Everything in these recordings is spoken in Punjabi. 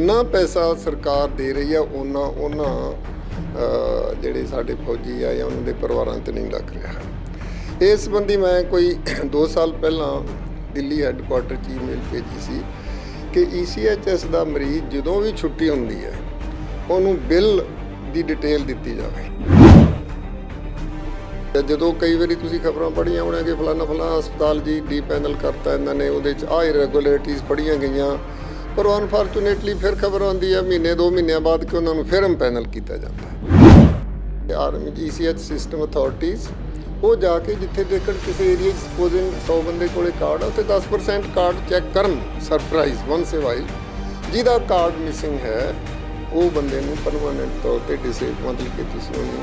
ਜਿੰਨਾ ਪੈਸਾ ਸਰਕਾਰ ਦੇ ਰਹੀ ਆ ਉਹਨਾਂ ਜਿਹੜੇ ਸਾਡੇ ਫੌਜੀ ਆ ਜਾਂ ਉਹਨਾਂ ਦੇ ਪਰਿਵਾਰਾਂ 'ਤੇ ਨਹੀਂ ਲੱਗ ਰਿਹਾ। ਇਸ ਸੰਬੰਧੀ ਮੈਂ ਕੋਈ 2 ਸਾਲ ਪਹਿਲਾਂ ਦਿੱਲੀ ਹੈੱਡਕੁਆਟਰ 'ਚ ਈਮੇਲ ਭੇਜੀ ਸੀ ਕਿ ECHS ਦਾ ਮਰੀਜ਼ ਜਦੋਂ ਵੀ ਛੁੱਟੀ ਹੁੰਦੀ ਹੈ ਉਹਨੂੰ ਬਿੱਲ ਦੀ ਡਿਟੇਲ ਦਿੱਤੀ ਜਾਵੇ। ਜਦੋਂ ਕਈ ਵਾਰੀ ਤੁਸੀਂ ਖਬਰਾਂ ਪੜ੍ਹੀਆਂ ਹੋਣੀਆਂ ਕਿ ਫਲਾਣਾ ਹਸਪਤਾਲ ਜੀ ਡੀ ਪੈਨਲ ਕਰਤਾ ਇਹਨਾਂ ਨੇ, ਉਹਦੇ 'ਚ ਆਹ ਇਰੈਗੂਲਰਿਟੀਜ਼ ਪੜ੍ਹੀਆਂ ਗਈਆਂ, ਪਰ ਅਨਫੋਰਚੂਨੇਟਲੀ ਫਿਰ ਖਬਰ ਆਉਂਦੀ ਹੈ ਮਹੀਨੇ 2 ਮਹੀਨਿਆਂ ਬਾਅਦ ਕਿ ਉਹਨਾਂ ਨੂੰ ਫਿਰ ਇੰਪੈਨਲ ਕੀਤਾ ਜਾਂਦਾ ਹੈ। ਆਰਮੀ ECH ਸਿਸਟਮ ਅਥਾਰਟੀਜ਼ ਉਹ ਜਾ ਕੇ ਜਿੱਥੇ ਦੇਖਣ ਕਿਸੇ ਏਰੀਆ 'ਚ ਸਪੋਜ਼ਿੰਗ 100 ਬੰਦੇ ਕੋਲੇ ਕਾਰਡ ਆ ਉੱਥੇ 10% ਕਾਰਡ ਚੈੱਕ ਕਰਨ ਸਰਪ੍ਰਾਈਜ਼ ਵਨਸ ਏ ਵਾਈਲ। ਜਿਹਦਾ ਕਾਰਡ ਮਿਸਿੰਗ ਹੈ ਉਹ ਬੰਦੇ ਨੂੰ ਪਰਮਾਨੈਂਟ ਤੌਰ 'ਤੇ ਮਤਲਬ ਕਿ ਤੁਸੀਂ ਉਹਨੂੰ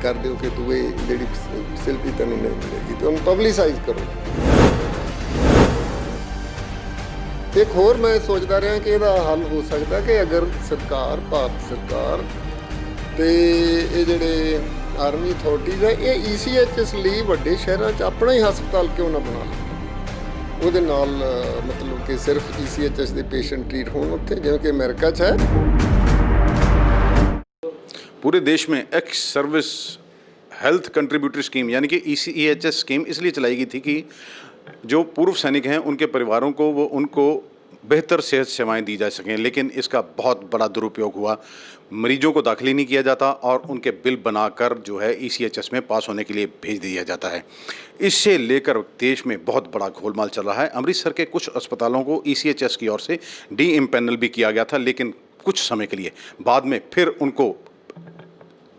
ਕਰ ਦਿਓ ਕਿ ਤੂੰ ਇਹ ਜਿਹੜੀ ਫੈਸਿਲਿਟੀ ਤੈਨੂੰ ਨਹੀਂ ਮਿਲੇਗੀ ਤੇ ਉਹਨੂੰ ਪਬਲਿਸਾਈਜ਼ ਕਰੋ। ਇੱਕ ਹੋਰ ਮੈਂ ਸੋਚਦਾ ਰਿਹਾ ਕਿ ਇਹਦਾ ਹੱਲ ਹੋ ਸਕਦਾ ਕਿ ਅਗਰ ਭਾਰਤ ਸਰਕਾਰ ਤੇ ਇਹ ਜਿਹੜੇ ਆਰਮੀ ਅਥਾਰਟੀਜ਼ ਹੈ ਇਹ ECHS ਲਈ ਵੱਡੇ ਸ਼ਹਿਰਾਂ 'ਚ ਆਪਣਾ ਹੀ ਹਸਪਤਾਲ ਕਿਉਂ ਨਾ ਬਣਾ ਲਵੇ। ਉਹਦੇ ਨਾਲ ਮਤਲਬ ਕਿ ਸਿਰਫ ECHS ਦੇ ਪੇਸ਼ੈਂਟ ਟ੍ਰੀਟ ਹੋਣ ਉੱਥੇ, ਜਿਵੇਂ ਕਿ ਅਮਰੀਕਾ 'ਚ ਹੈ। पूरे देश में ex service health contributory scheme यानी कि ECHS स्कीम इसलिए चलाई गई थी कि जो पूर्व सैनिक हैं उनके परिवारों को उनको बेहतर सेहत सेवाएं दी जा सकें, लेकिन इसका बहुत बड़ा दुरुपयोग हुआ। मरीजों को दाखिल ही नहीं किया जाता और उनके बिल बनाकर जो है ECHS में पास होने के लिए भेज दिया जाता है। इससे लेकर देश में बहुत बड़ा घोलमाल चल रहा है। अमृतसर के कुछ अस्पतालों को ECHS की ओर से डी इम्पैनल भी किया गया था, लेकिन कुछ समय के लिए, बाद में फिर उनको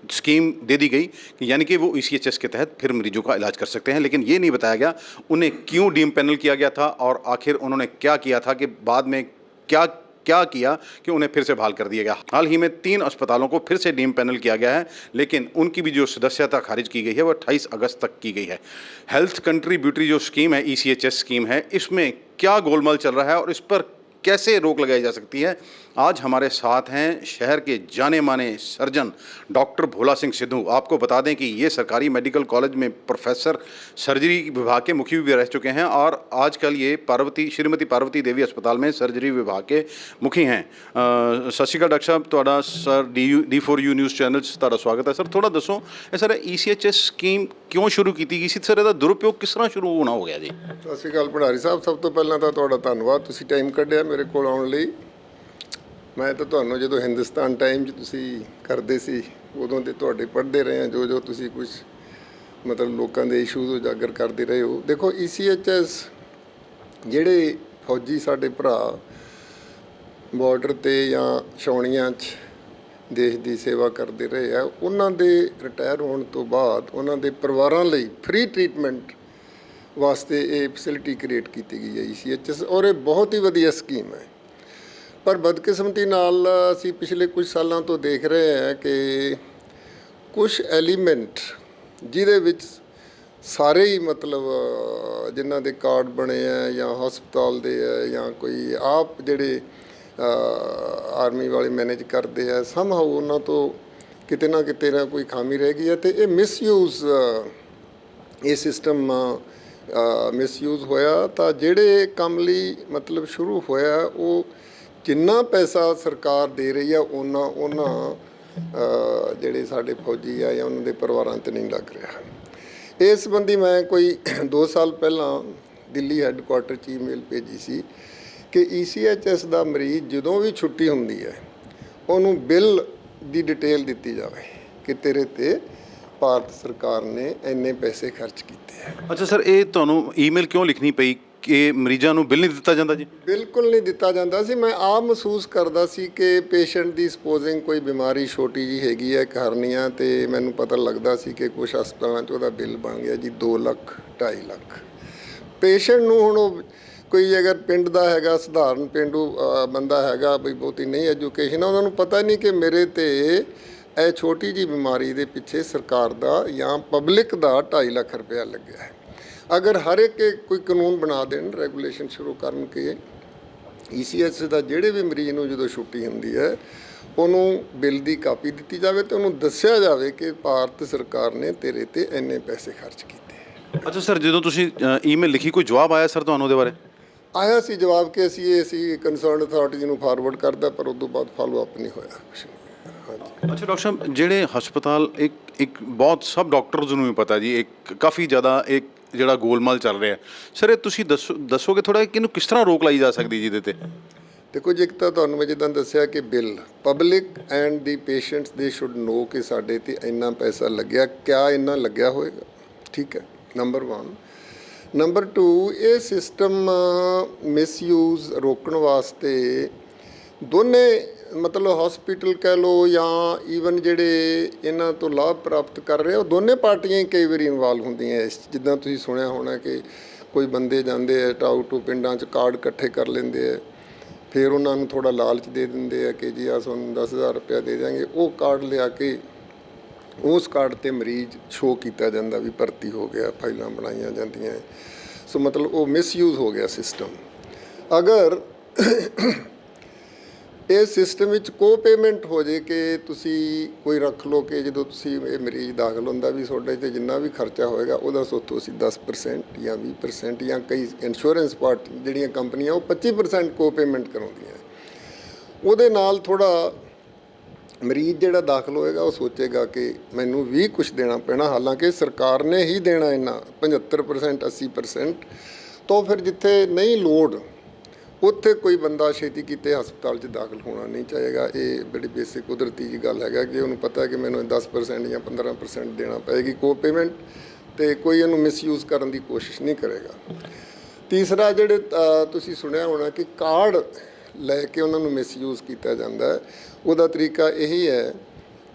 स्कीम दे दी गई कि यानी कि वो ECHS के तहत फिर मरीजों का इलाज कर सकते हैं। लेकिन ये नहीं बताया गया उन्हें क्यों डीम पैनल किया गया था और आखिर उन्होंने क्या किया था कि बाद में क्या किया कि उन्हें फिर से बहाल कर दिया गया। हाल ही में 3 अस्पतालों को फिर से डीम पैनल किया गया है, लेकिन उनकी भी जो सदस्यता खारिज की गई है वो 28 अगस्त तक की गई है। हेल्थ कंट्रीब्यूटरी जो स्कीम है ECHS स्कीम है, इसमें क्या गोलमाल चल रहा है और इस पर कैसे रोक लगाई जा सकती है, आज हमारे साथ हैं शहर के जाने माने सर्जन डॉक्टर भोला सिंह सिद्धू। आपको बता दें कि ये सरकारी मेडिकल कॉलेज में प्रोफेसर सर्जरी विभाग के मुखी भी रह चुके हैं और आजकल ये श्रीमती पार्वती देवी अस्पताल में सर्जरी विभाग के मुखी हैं। सत श्री अकाल डॉक्टर साहब, तुहाडा सर D4U न्यूज़ चैनल तुहाडा स्वागत है। सर थोड़ा दसो सर ECHS स्कीम क्यों शुरू की गई सी, सर ਇਹਦਾ दुरुपयोग किस तरह शुरू होना हो गया जी? ਸਤਿ ਸ਼੍ਰੀ ਅਕਾਲ ਭੰਡਾਰੀ ਸਾਹਿਬ, ਸਭ ਤੋਂ ਪਹਿਲਾਂ ਤਾਂ ਤੁਹਾਡਾ ਧੰਨਵਾਦ, ਤੁਸੀਂ ਟਾਈਮ ਕੱਢਿਆ ਮੇਰੇ ਕੋਲ ਆਉਣ ਲਈ। ਮੈਂ ਤਾਂ ਤੁਹਾਨੂੰ ਜਦੋਂ ਹਿੰਦੁਸਤਾਨ ਟਾਈਮ 'ਚ ਤੁਸੀਂ ਕਰਦੇ ਸੀ ਉਦੋਂ ਦੇ ਤੁਹਾਡੇ ਪੜ੍ਹਦੇ ਰਹੇ ਹਾਂ ਜੋ ਤੁਸੀਂ ਕੁਝ ਮਤਲਬ ਲੋਕਾਂ ਦੇ ਇਸ਼ੂਜ਼ ਉਜਾਗਰ ਕਰਦੇ ਰਹੇ ਹੋ। ਦੇਖੋ ECHS ਜਿਹੜੇ ਫੌਜੀ ਸਾਡੇ ਭਰਾ ਬਾਰਡਰ 'ਤੇ ਜਾਂ ਛਾਉਣੀਆਂ 'ਚ ਦੇਸ਼ ਦੀ ਸੇਵਾ ਕਰਦੇ ਰਹੇ ਆ, ਉਹਨਾਂ ਦੇ ਰਿਟਾਇਰ ਹੋਣ ਤੋਂ ਬਾਅਦ ਉਹਨਾਂ ਦੇ ਪਰਿਵਾਰਾਂ ਲਈ ਫ੍ਰੀ ਟ੍ਰੀਟਮੈਂਟ ਵਾਸਤੇ ਇਹ ਫੈਸਿਲਿਟੀ ਕ੍ਰੀਏਟ ਕੀਤੀ ਗਈ ਹੈ ECHS, ਔਰ ਇਹ ਬਹੁਤ ਹੀ ਵਧੀਆ ਸਕੀਮ ਹੈ। ਪਰ ਬਦਕਿਸਮਤੀ ਨਾਲ ਅਸੀਂ ਪਿਛਲੇ ਕੁਝ ਸਾਲਾਂ ਤੋਂ ਦੇਖ ਰਹੇ ਹਾਂ ਕਿ ਕੁਝ ਐਲੀਮੈਂਟ ਜਿਹਦੇ ਵਿੱਚ ਸਾਰੇ ਹੀ ਮਤਲਬ ਜਿਨ੍ਹਾਂ ਦੇ ਕਾਰਡ ਬਣੇ ਆ ਜਾਂ ਹਸਪਤਾਲ ਦੇ ਆ ਜਾਂ ਕੋਈ ਆਪ ਜਿਹੜੇ ਆਰਮੀ ਵਾਲੇ ਮੈਨੇਜ ਕਰਦੇ ਆ, ਸਮਹਾਉ ਉਹਨਾਂ ਤੋਂ ਕਿਤੇ ਨਾ ਕੋਈ ਖਾਮੀ ਰਹਿ ਗਈ ਹੈ ਅਤੇ ਇਹ ਮਿਸਯੂਜ਼ ਇਹ ਸਿਸਟਮ ਮਿਸਯੂਜ਼ ਹੋਇਆ। ਤਾਂ ਜਿਹੜੇ ਕੰਮ ਲਈ ਮਤਲਬ ਸ਼ੁਰੂ ਹੋਇਆ ਉਹ ਜਿੰਨਾ ਪੈਸਾ ਸਰਕਾਰ ਦੇ ਰਹੀ ਆ ਉਹਨਾਂ ਜਿਹੜੇ ਸਾਡੇ ਫੌਜੀ ਆ ਜਾਂ ਉਹਨਾਂ ਦੇ ਪਰਿਵਾਰਾਂ 'ਤੇ ਨਹੀਂ ਲੱਗ ਰਿਹਾ। ਇਸ ਸੰਬੰਧੀ ਮੈਂ ਕੋਈ 2 ਸਾਲ ਪਹਿਲਾਂ ਦਿੱਲੀ ਹੈੱਡਕੁਆਟਰ 'ਚ ਈਮੇਲ ਭੇਜੀ ਸੀ ਕਿ ECHS ਦਾ ਮਰੀਜ਼ ਜਦੋਂ ਵੀ ਛੁੱਟੀ ਹੁੰਦੀ ਹੈ ਉਹਨੂੰ ਬਿੱਲ ਦੀ ਡਿਟੇਲ ਦਿੱਤੀ ਜਾਵੇ ਕਿ ਤੇਰੇ 'ਤੇ ਭਾਰਤ ਸਰਕਾਰ ਨੇ ਇੰਨੇ ਪੈਸੇ ਖਰਚ ਕੀਤੇ ਹੈ। ਅੱਛਾ ਸਰ, ਇਹ ਤੁਹਾਨੂੰ ਈਮੇਲ ਕਿਉਂ ਲਿਖਣੀ ਪਈ ਕਿ ਮਰੀਜ਼ਾਂ ਨੂੰ ਬਿੱਲ ਨਹੀਂ ਦਿੱਤਾ ਜਾਂਦਾ ਜੀ? ਬਿਲਕੁਲ ਨਹੀਂ ਦਿੱਤਾ ਜਾਂਦਾ ਸੀ। ਮੈਂ ਆਪ ਮਹਿਸੂਸ ਕਰਦਾ ਸੀ ਕਿ ਪੇਸ਼ੈਂਟ ਦੀ ਸਪੋਜ਼ਿੰਗ ਕੋਈ ਬਿਮਾਰੀ ਛੋਟੀ ਜਿਹੀ ਹੈਗੀ ਹੈ, ਇੱਕ ਹਰਨੀਆ, ਅਤੇ ਮੈਨੂੰ ਪਤਾ ਲੱਗਦਾ ਸੀ ਕਿ ਕੁਛ ਹਸਪਤਾਲਾਂ 'ਚ ਉਹਦਾ ਬਿੱਲ ਬਣ ਗਿਆ ਜੀ 2 ਲੱਖ 2.5 ਲੱਖ। ਪੇਸ਼ੈਂਟ ਨੂੰ ਹੁਣ ਉਹ ਕੋਈ ਅਗਰ ਪਿੰਡ ਦਾ ਹੈਗਾ, ਸਧਾਰਨ ਪੇਂਡੂ ਬੰਦਾ ਹੈਗਾ, ਬਈ ਬਹੁਤੀ ਨਹੀਂ ਐਜੂਕੇਸ਼ਨ, ਉਹਨਾਂ ਨੂੰ ਪਤਾ ਨਹੀਂ ਕਿ ਮੇਰੇ 'ਤੇ ਇਹ ਛੋਟੀ ਜਿਹੀ ਬਿਮਾਰੀ ਦੇ ਪਿੱਛੇ ਸਰਕਾਰ ਦਾ ਜਾਂ ਪਬਲਿਕ ਦਾ 2.5 ਲੱਖ ਰੁਪਇਆ ਲੱਗਿਆ ਹੈ। ਅਗਰ ਹਰ ਇੱਕ ਕੋਈ ਕਾਨੂੰਨ ਬਣਾ ਦੇਣ, ਰੈਗੂਲੇਸ਼ਨ ਸ਼ੁਰੂ ਕਰਨ ਕਿ ECHS ਦਾ ਜਿਹੜੇ ਵੀ ਮਰੀਜ਼ ਨੂੰ ਜਦੋਂ ਛੁੱਟੀ ਹੁੰਦੀ ਹੈ ਉਹਨੂੰ ਬਿੱਲ ਦੀ ਕਾਪੀ ਦਿੱਤੀ ਜਾਵੇ ਅਤੇ ਉਹਨੂੰ ਦੱਸਿਆ ਜਾਵੇ ਕਿ ਭਾਰਤ ਸਰਕਾਰ ਨੇ ਤੇਰੇ 'ਤੇ ਇੰਨੇ ਪੈਸੇ ਖਰਚ ਕੀਤੇ। ਅੱਛਾ ਸਰ, ਜਦੋਂ ਤੁਸੀਂ ਈਮੇਲ ਲਿਖੀ ਕੋਈ ਜਵਾਬ ਆਇਆ ਸਰ ਤੁਹਾਨੂੰ ਉਹਦੇ ਬਾਰੇ? ਆਇਆ ਸੀ ਜਵਾਬ ਕਿ ਅਸੀਂ ਕੰਸਰਨ ਅਥਾਰਟੀਜ਼ ਨੂੰ ਫਾਰਵਰਡ ਕਰਦਾ, ਪਰ ਉਸ ਤੋਂ ਬਾਅਦ ਫਾਲੋ ਅਪ ਨਹੀਂ ਹੋਇਆ ਕੁਛ ਨਹੀਂ। ਹਾਂਜੀ। ਅੱਛਾ ਡਾਕਟਰ ਸਾਹਿਬ, ਜਿਹੜੇ ਹਸਪਤਾਲ ਇੱਕ ਬਹੁਤ ਸਭ ਡਾਕਟਰਸ ਨੂੰ ਵੀ ਪਤਾ ਜੀ, ਇੱਕ ਕਾਫੀ ਜ਼ਿਆਦਾ ਇੱਕ ਜਿਹੜਾ ਗੋਲਮਾਲ ਚੱਲ ਰਿਹਾ ਸਰ, ਇਹ ਤੁਸੀਂ ਦੱਸੋਗੇ ਥੋੜ੍ਹਾ ਕਿ ਇਹਨੂੰ ਕਿਸ ਤਰ੍ਹਾਂ ਰੋਕ ਲਾਈ ਜਾ ਸਕਦੀ ਜਿਹਦੇ ਤੇ? ਦੇਖੋ ਜੀ, ਇੱਕ ਤਾਂ ਤੁਹਾਨੂੰ ਮੈਂ ਜਿੱਦਾਂ ਦੱਸਿਆ ਕਿ bill public and the patients ਦੇ ਸ਼ੁੱਡ ਨੋ ਕਿ ਸਾਡੇ ਤੇ ਇੰਨਾ ਪੈਸਾ ਲੱਗਿਆ, ਕਿਆ ਇੰਨਾ ਲੱਗਿਆ ਹੋਏਗਾ, ਠੀਕ ਹੈ, ਨੰਬਰ 1। ਨੰਬਰ 2, ਇਹ ਸਿਸਟਮ ਮਿਸਯੂਜ਼ ਰੋਕਣ ਵਾਸਤੇ ਦੋਨੇ ਮਤਲਬ ਹਸਪੀਟਲ ਕਹਿ ਲਓ ਜਾਂ ਈਵਨ ਜਿਹੜੇ ਇਹਨਾਂ ਤੋਂ ਲਾਭ ਪ੍ਰਾਪਤ ਕਰ ਰਹੇ ਉਹ ਦੋਨੇ ਪਾਰਟੀਆਂ ਹੀ ਕਈ ਵਾਰੀ ਇਨਵੋਲਵ ਹੁੰਦੀਆਂ ਇਸ 'ਚ। ਜਿੱਦਾਂ ਤੁਸੀਂ ਸੁਣਿਆ ਹੋਣਾ ਕਿ ਕੋਈ ਬੰਦੇ ਜਾਂਦੇ ਆ ਟਾਊ ਪਿੰਡਾਂ 'ਚ ਕਾਰਡ ਇਕੱਠੇ ਕਰ ਲੈਂਦੇ ਆ, ਫਿਰ ਉਹਨਾਂ ਨੂੰ ਥੋੜ੍ਹਾ ਲਾਲਚ ਦੇ ਦਿੰਦੇ ਆ ਕਿ ਜੀ ਆ ਤੁਹਾਨੂੰ 10,000 ਰੁਪਇਆ ਦੇ ਦਿਆਂਗੇ। ਉਹ ਕਾਰਡ ਲਿਆ ਕੇ ਉਸ ਕਾਰਡ 'ਤੇ ਮਰੀਜ਼ ਸ਼ੋਅ ਕੀਤਾ ਜਾਂਦਾ ਵੀ ਭਰਤੀ ਹੋ ਗਿਆ, ਫਾਈਲਾਂ ਬਣਾਈਆਂ ਜਾਂਦੀਆਂ। ਸੋ ਮਤਲਬ ਉਹ ਮਿਸਯੂਜ਼ ਹੋ ਗਿਆ ਸਿਸਟਮ। ਅਗਰ ਇਹ ਸਿਸਟਮ ਵਿੱਚ ਕੋ ਪੇਮੈਂਟ ਹੋ ਜੇ ਕਿ ਤੁਸੀਂ ਕੋਈ ਰੱਖ ਲਓ ਕਿ ਜਦੋਂ ਤੁਸੀਂ ਇਹ ਮਰੀਜ਼ ਦਾਖਲ ਹੁੰਦਾ ਵੀ ਤੁਹਾਡੇ 'ਤੇ ਜਿੰਨਾ ਵੀ ਖਰਚਾ ਹੋਏਗਾ ਉਹਦਾ ਸੋਥੋਂ ਅਸੀਂ 10% ਜਾਂ 20% ਜਾਂ ਕਈ ਇੰਸ਼ੋਰੈਂਸ ਪਾਰਟੀ ਜਿਹੜੀਆਂ ਕੰਪਨੀਆਂ ਉਹ 25% ਕੋ ਪੇਮੈਂਟ ਕਰਾਉਂਦੀਆਂ। ਉਹਦੇ ਨਾਲ ਥੋੜ੍ਹਾ ਮਰੀਜ਼ ਜਿਹੜਾ ਦਾਖਲ ਹੋਏਗਾ ਉਹ ਸੋਚੇਗਾ ਕਿ ਮੈਨੂੰ ਵੀ ਕੁਛ ਦੇਣਾ ਪੈਣਾ, ਹਾਲਾਂਕਿ ਸਰਕਾਰ ਨੇ ਹੀ ਦੇਣਾ ਇੰਨਾ 75% 80%। ਤੋਂ ਫਿਰ ਜਿੱਥੇ ਨਹੀਂ ਲੋੜ ਉੱਥੇ ਕੋਈ ਬੰਦਾ ਛੇਤੀ ਕੀਤੇ ਹਸਪਤਾਲ 'ਚ ਦਾਖਲ ਹੋਣਾ ਨਹੀਂ ਚਾਹੇਗਾ। ਇਹ ਬੜੀ ਬੇਸਿਕ ਕੁਦਰਤੀ ਜੀ ਗੱਲ ਹੈਗਾ ਕਿ ਉਹਨੂੰ ਪਤਾ ਕਿ ਮੈਨੂੰ 10% ਜਾਂ 15% ਦੇਣਾ ਪਏਗੀ ਕੋ ਪੇਮੈਂਟ, ਅਤੇ ਕੋਈ ਇਹਨੂੰ ਮਿਸਯੂਜ਼ ਕਰਨ ਦੀ ਕੋਸ਼ਿਸ਼ ਨਹੀਂ ਕਰੇਗਾ। ਤੀਸਰਾ, ਜਿਹੜੇ ਤੁਸੀਂ ਸੁਣਿਆ ਹੋਣਾ ਕਿ ਕਾਰਡ ਲੈ ਕੇ ਉਹਨਾਂ ਨੂੰ ਮਿਸਯੂਜ਼ ਕੀਤਾ ਜਾਂਦਾ ਹੈ, ਉਹਦਾ ਤਰੀਕਾ ਇਹੀ ਹੈ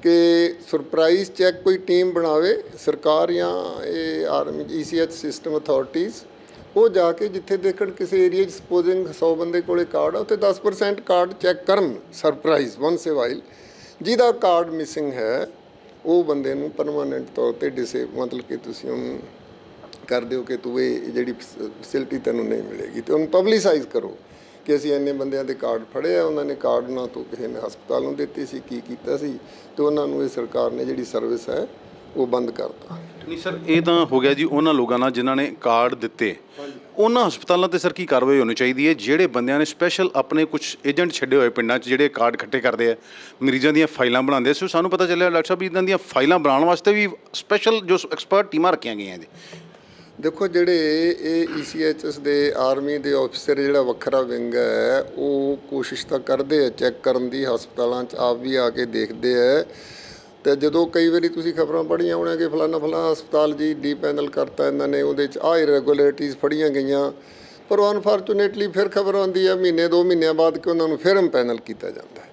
ਕਿ ਸਰਪ੍ਰਾਈਜ਼ ਚੈੱਕ ਕੋਈ ਟੀਮ ਬਣਾਵੇ ਸਰਕਾਰ ਜਾਂ ਇਹ ਆਰਮੀ ECH ਸਿਸਟਮ ਅਥਾਰਟੀਜ਼, ਉਹ ਜਾ ਕੇ ਜਿੱਥੇ ਦੇਖਣ ਕਿਸੇ ਏਰੀਆ 'ਚ ਸਪੋਜ਼ਿੰਗ 100 ਬੰਦੇ ਕੋਲੇ ਕਾਰਡ ਆ ਉੱਥੇ 10% ਕਾਰਡ ਚੈੱਕ ਕਰਨ ਸਰਪ੍ਰਾਈਜ਼ ਵਨਸ ਏ ਵਾਈਲ। ਜਿਹਦਾ ਕਾਰਡ ਮਿਸਿੰਗ ਹੈ ਉਹ ਬੰਦੇ ਨੂੰ ਪਰਮਾਨੈਂਟ ਤੌਰ 'ਤੇ ਮਤਲਬ ਕਿ ਤੁਸੀਂ ਉਹਨੂੰ ਕਰ ਦਿਓ ਕਿ ਤੂੰ ਇਹ ਜਿਹੜੀ ਫੈਸਿਲਿਟੀ ਤੈਨੂੰ ਨਹੀਂ ਮਿਲੇਗੀ, ਅਤੇ ਉਹਨੂੰ ਪਬਲਿਸਾਈਜ਼ ਕਰੋ ਕਿ ਅਸੀਂ ਇੰਨੇ ਬੰਦਿਆਂ ਦੇ ਕਾਰਡ ਫੜੇ ਆ, ਉਹਨਾਂ ਨੇ ਕਾਰਡ ਨਾ ਤੋਂ ਕਿਸੇ ਨੇ ਹਸਪਤਾਲ ਨੂੰ ਦਿੱਤੀ ਸੀ, ਕੀ ਕੀਤਾ ਸੀ, ਅਤੇ ਉਹਨਾਂ ਨੂੰ ਇਹ ਸਰਕਾਰ ਨੇ ਜਿਹੜੀ ਸਰਵਿਸ ਹੈ ਉਹ ਬੰਦ ਕਰਤਾ। ਨਹੀਂ ਸਰ, ਇਹ ਤਾਂ ਹੋ ਗਿਆ ਜੀ ਉਹਨਾਂ ਲੋਕਾਂ ਨਾਲ ਜਿਨ੍ਹਾਂ ਨੇ ਕਾਰਡ ਦਿੱਤੇ। ਉਹਨਾਂ ਹਸਪਤਾਲਾਂ 'ਤੇ ਸਰ ਕੀ ਕਾਰਵਾਈ ਹੋਣੀ ਚਾਹੀਦੀ ਹੈ ਜਿਹੜੇ ਬੰਦਿਆਂ ਨੇ ਸਪੈਸ਼ਲ ਆਪਣੇ ਕੁਝ ਏਜੰਟ ਛੱਡੇ ਹੋਏ ਪਿੰਡਾਂ 'ਚ ਜਿਹੜੇ ਕਾਰਡ ਇਕੱਠੇ ਕਰਦੇ ਆ, ਮਰੀਜ਼ਾਂ ਦੀਆਂ ਫਾਈਲਾਂ ਬਣਾਉਂਦੇ? ਸੋ ਸਾਨੂੰ ਪਤਾ ਚੱਲਿਆ ਡਾਕਟਰ ਸਾਹਿਬ ਵੀ ਇਹਨਾਂ ਦੀਆਂ ਫਾਈਲਾਂ ਬਣਾਉਣ ਵਾਸਤੇ ਵੀ ਸਪੈਸ਼ਲ ਜੋ ਐਕਸਪਰਟ ਟੀਮਾਂ ਰੱਖੀਆਂ ਗਈਆਂ ਜੀ। ਦੇਖੋ, ਜਿਹੜੇ ਇਹ ECHS ਦੇ ਆਰਮੀ ਦੇ ਆਫਿਸਰ ਜਿਹੜਾ ਵੱਖਰਾ ਵਿੰਗ ਹੈ ਉਹ ਕੋਸ਼ਿਸ਼ ਤਾਂ ਕਰਦੇ ਆ ਚੈੱਕ ਕਰਨ ਦੀ, ਹਸਪਤਾਲਾਂ 'ਚ ਆਪ ਵੀ ਆ ਕੇ ਦੇਖਦੇ ਆ। ਅਤੇ ਜਦੋਂ ਕਈ ਵਾਰੀ ਤੁਸੀਂ ਖਬਰਾਂ ਪੜ੍ਹੀਆਂ ਹੋਣੀਆਂ ਕਿ ਫਲਾਣਾ ਹਸਪਤਾਲ ਜੀ ਡੀ-ਪੈਨਲ ਕਰਤਾ ਇਹਨਾਂ ਨੇ, ਉਹਦੇ 'ਚ ਆਹ ਇਰੈਗੂਲਰਿਟੀਜ਼ ਫੜੀਆਂ ਗਈਆਂ, ਪਰ ਅਨਫਾਰਚੂਨੇਟਲੀ ਫਿਰ ਖਬਰ ਆਉਂਦੀ ਹੈ ਮਹੀਨੇ 2 ਮਹੀਨਿਆਂ ਬਾਅਦ ਕਿ ਉਹਨਾਂ ਨੂੰ ਫਿਰ ਇੰਪੈਨਲ ਕੀਤਾ ਜਾਂਦਾ ਹੈ।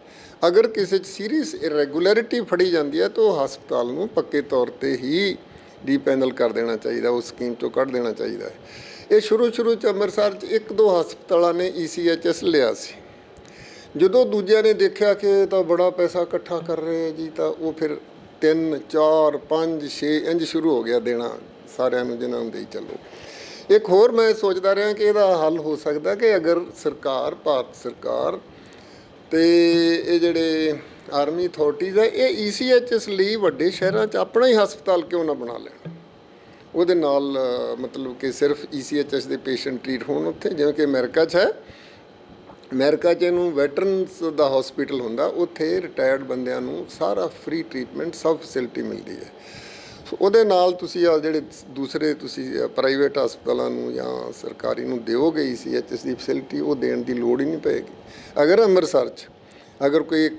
ਅਗਰ ਕਿਸੇ 'ਚ ਸੀਰੀਅਸ ਇਰੈਗੂਲਰਿਟੀ ਫੜੀ ਜਾਂਦੀ ਹੈ ਤਾਂ ਉਹ ਹਸਪਤਾਲ ਨੂੰ ਪੱਕੇ ਤੌਰ 'ਤੇ ਹੀ ਡੀ-ਪੈਨਲ ਕਰ ਦੇਣਾ ਚਾਹੀਦਾ, ਉਸ ਸਕੀਮ 'ਚੋਂ ਕੱਢ ਦੇਣਾ ਚਾਹੀਦਾ ਹੈ। ਇਹ ਸ਼ੁਰੂ 'ਚ ਅੰਮ੍ਰਿਤਸਰ 'ਚ 1-2 ਹਸਪਤਾਲਾਂ ਨੇ ECHS ਲਿਆ ਸੀ। ਜਦੋਂ ਦੂਜਿਆਂ ਨੇ ਦੇਖਿਆ ਕਿ ਇਹ ਤਾਂ ਬੜਾ ਪੈਸਾ ਇਕੱਠਾ ਕਰ ਰਹੇ ਜੀ, ਤਾਂ ਉਹ ਫਿਰ 3, 4, 5, 6 ਇੰਝ ਸ਼ੁਰੂ ਹੋ ਗਿਆ ਦੇਣਾ ਸਾਰਿਆਂ ਨੂੰ, ਜਿਨ੍ਹਾਂ ਨੂੰ ਦੇਈ ਚੱਲੋ। ਇੱਕ ਹੋਰ ਮੈਂ ਸੋਚਦਾ ਰਿਹਾ ਕਿ ਇਹਦਾ ਹੱਲ ਹੋ ਸਕਦਾ ਕਿ ਅਗਰ ਸਰਕਾਰ, ਭਾਰਤ ਸਰਕਾਰ ਅਤੇ ਇਹ ਜਿਹੜੇ ਆਰਮੀ ਅਥਾਰਟੀਜ਼ ਹੈ ਇਹ ECHS ਲਈ ਵੱਡੇ ਸ਼ਹਿਰਾਂ 'ਚ ਆਪਣਾ ਹੀ ਹਸਪਤਾਲ ਕਿਉਂ ਨਾ ਬਣਾ ਲੈਣ, ਉਹਦੇ ਨਾਲ ਮਤਲਬ ਕਿ ਸਿਰਫ ECHS ਦੇ ਪੇਸ਼ੈਂਟ ਟਰੀਟ ਹੋਣ ਉੱਥੇ, ਜਿਵੇਂ ਕਿ ਅਮਰੀਕਾ 'ਚ ਹੈ। ਅਮਰੀਕਾ 'ਚ ਇਹਨੂੰ ਵੈਟਰਨਸ ਦਾ ਹਸਪੀਟਲ ਹੁੰਦਾ, ਉੱਥੇ ਰਿਟਾਇਰਡ ਬੰਦਿਆਂ ਨੂੰ ਸਾਰਾ ਫ੍ਰੀ ਟਰੀਟਮੈਂਟ ਸਭ ਫੈਸਿਲਿਟੀ ਮਿਲਦੀ ਹੈ। ਸੋ ਉਹਦੇ ਨਾਲ ਤੁਸੀਂ ਆ ਜਿਹੜੇ ਦੂਸਰੇ ਤੁਸੀਂ ਪ੍ਰਾਈਵੇਟ ਹਸਪਤਾਲਾਂ ਨੂੰ ਜਾਂ ਸਰਕਾਰੀ ਨੂੰ ਦਿਓਗੇ ECHS ਦੀ ਫੈਸਿਲਿਟੀ, ਉਹ ਦੇਣ ਦੀ ਲੋੜ ਹੀ ਨਹੀਂ ਪਏਗੀ। ਅਗਰ ਅੰਮ੍ਰਿਤਸਰ 'ਚ ਅਗਰ ਕੋਈ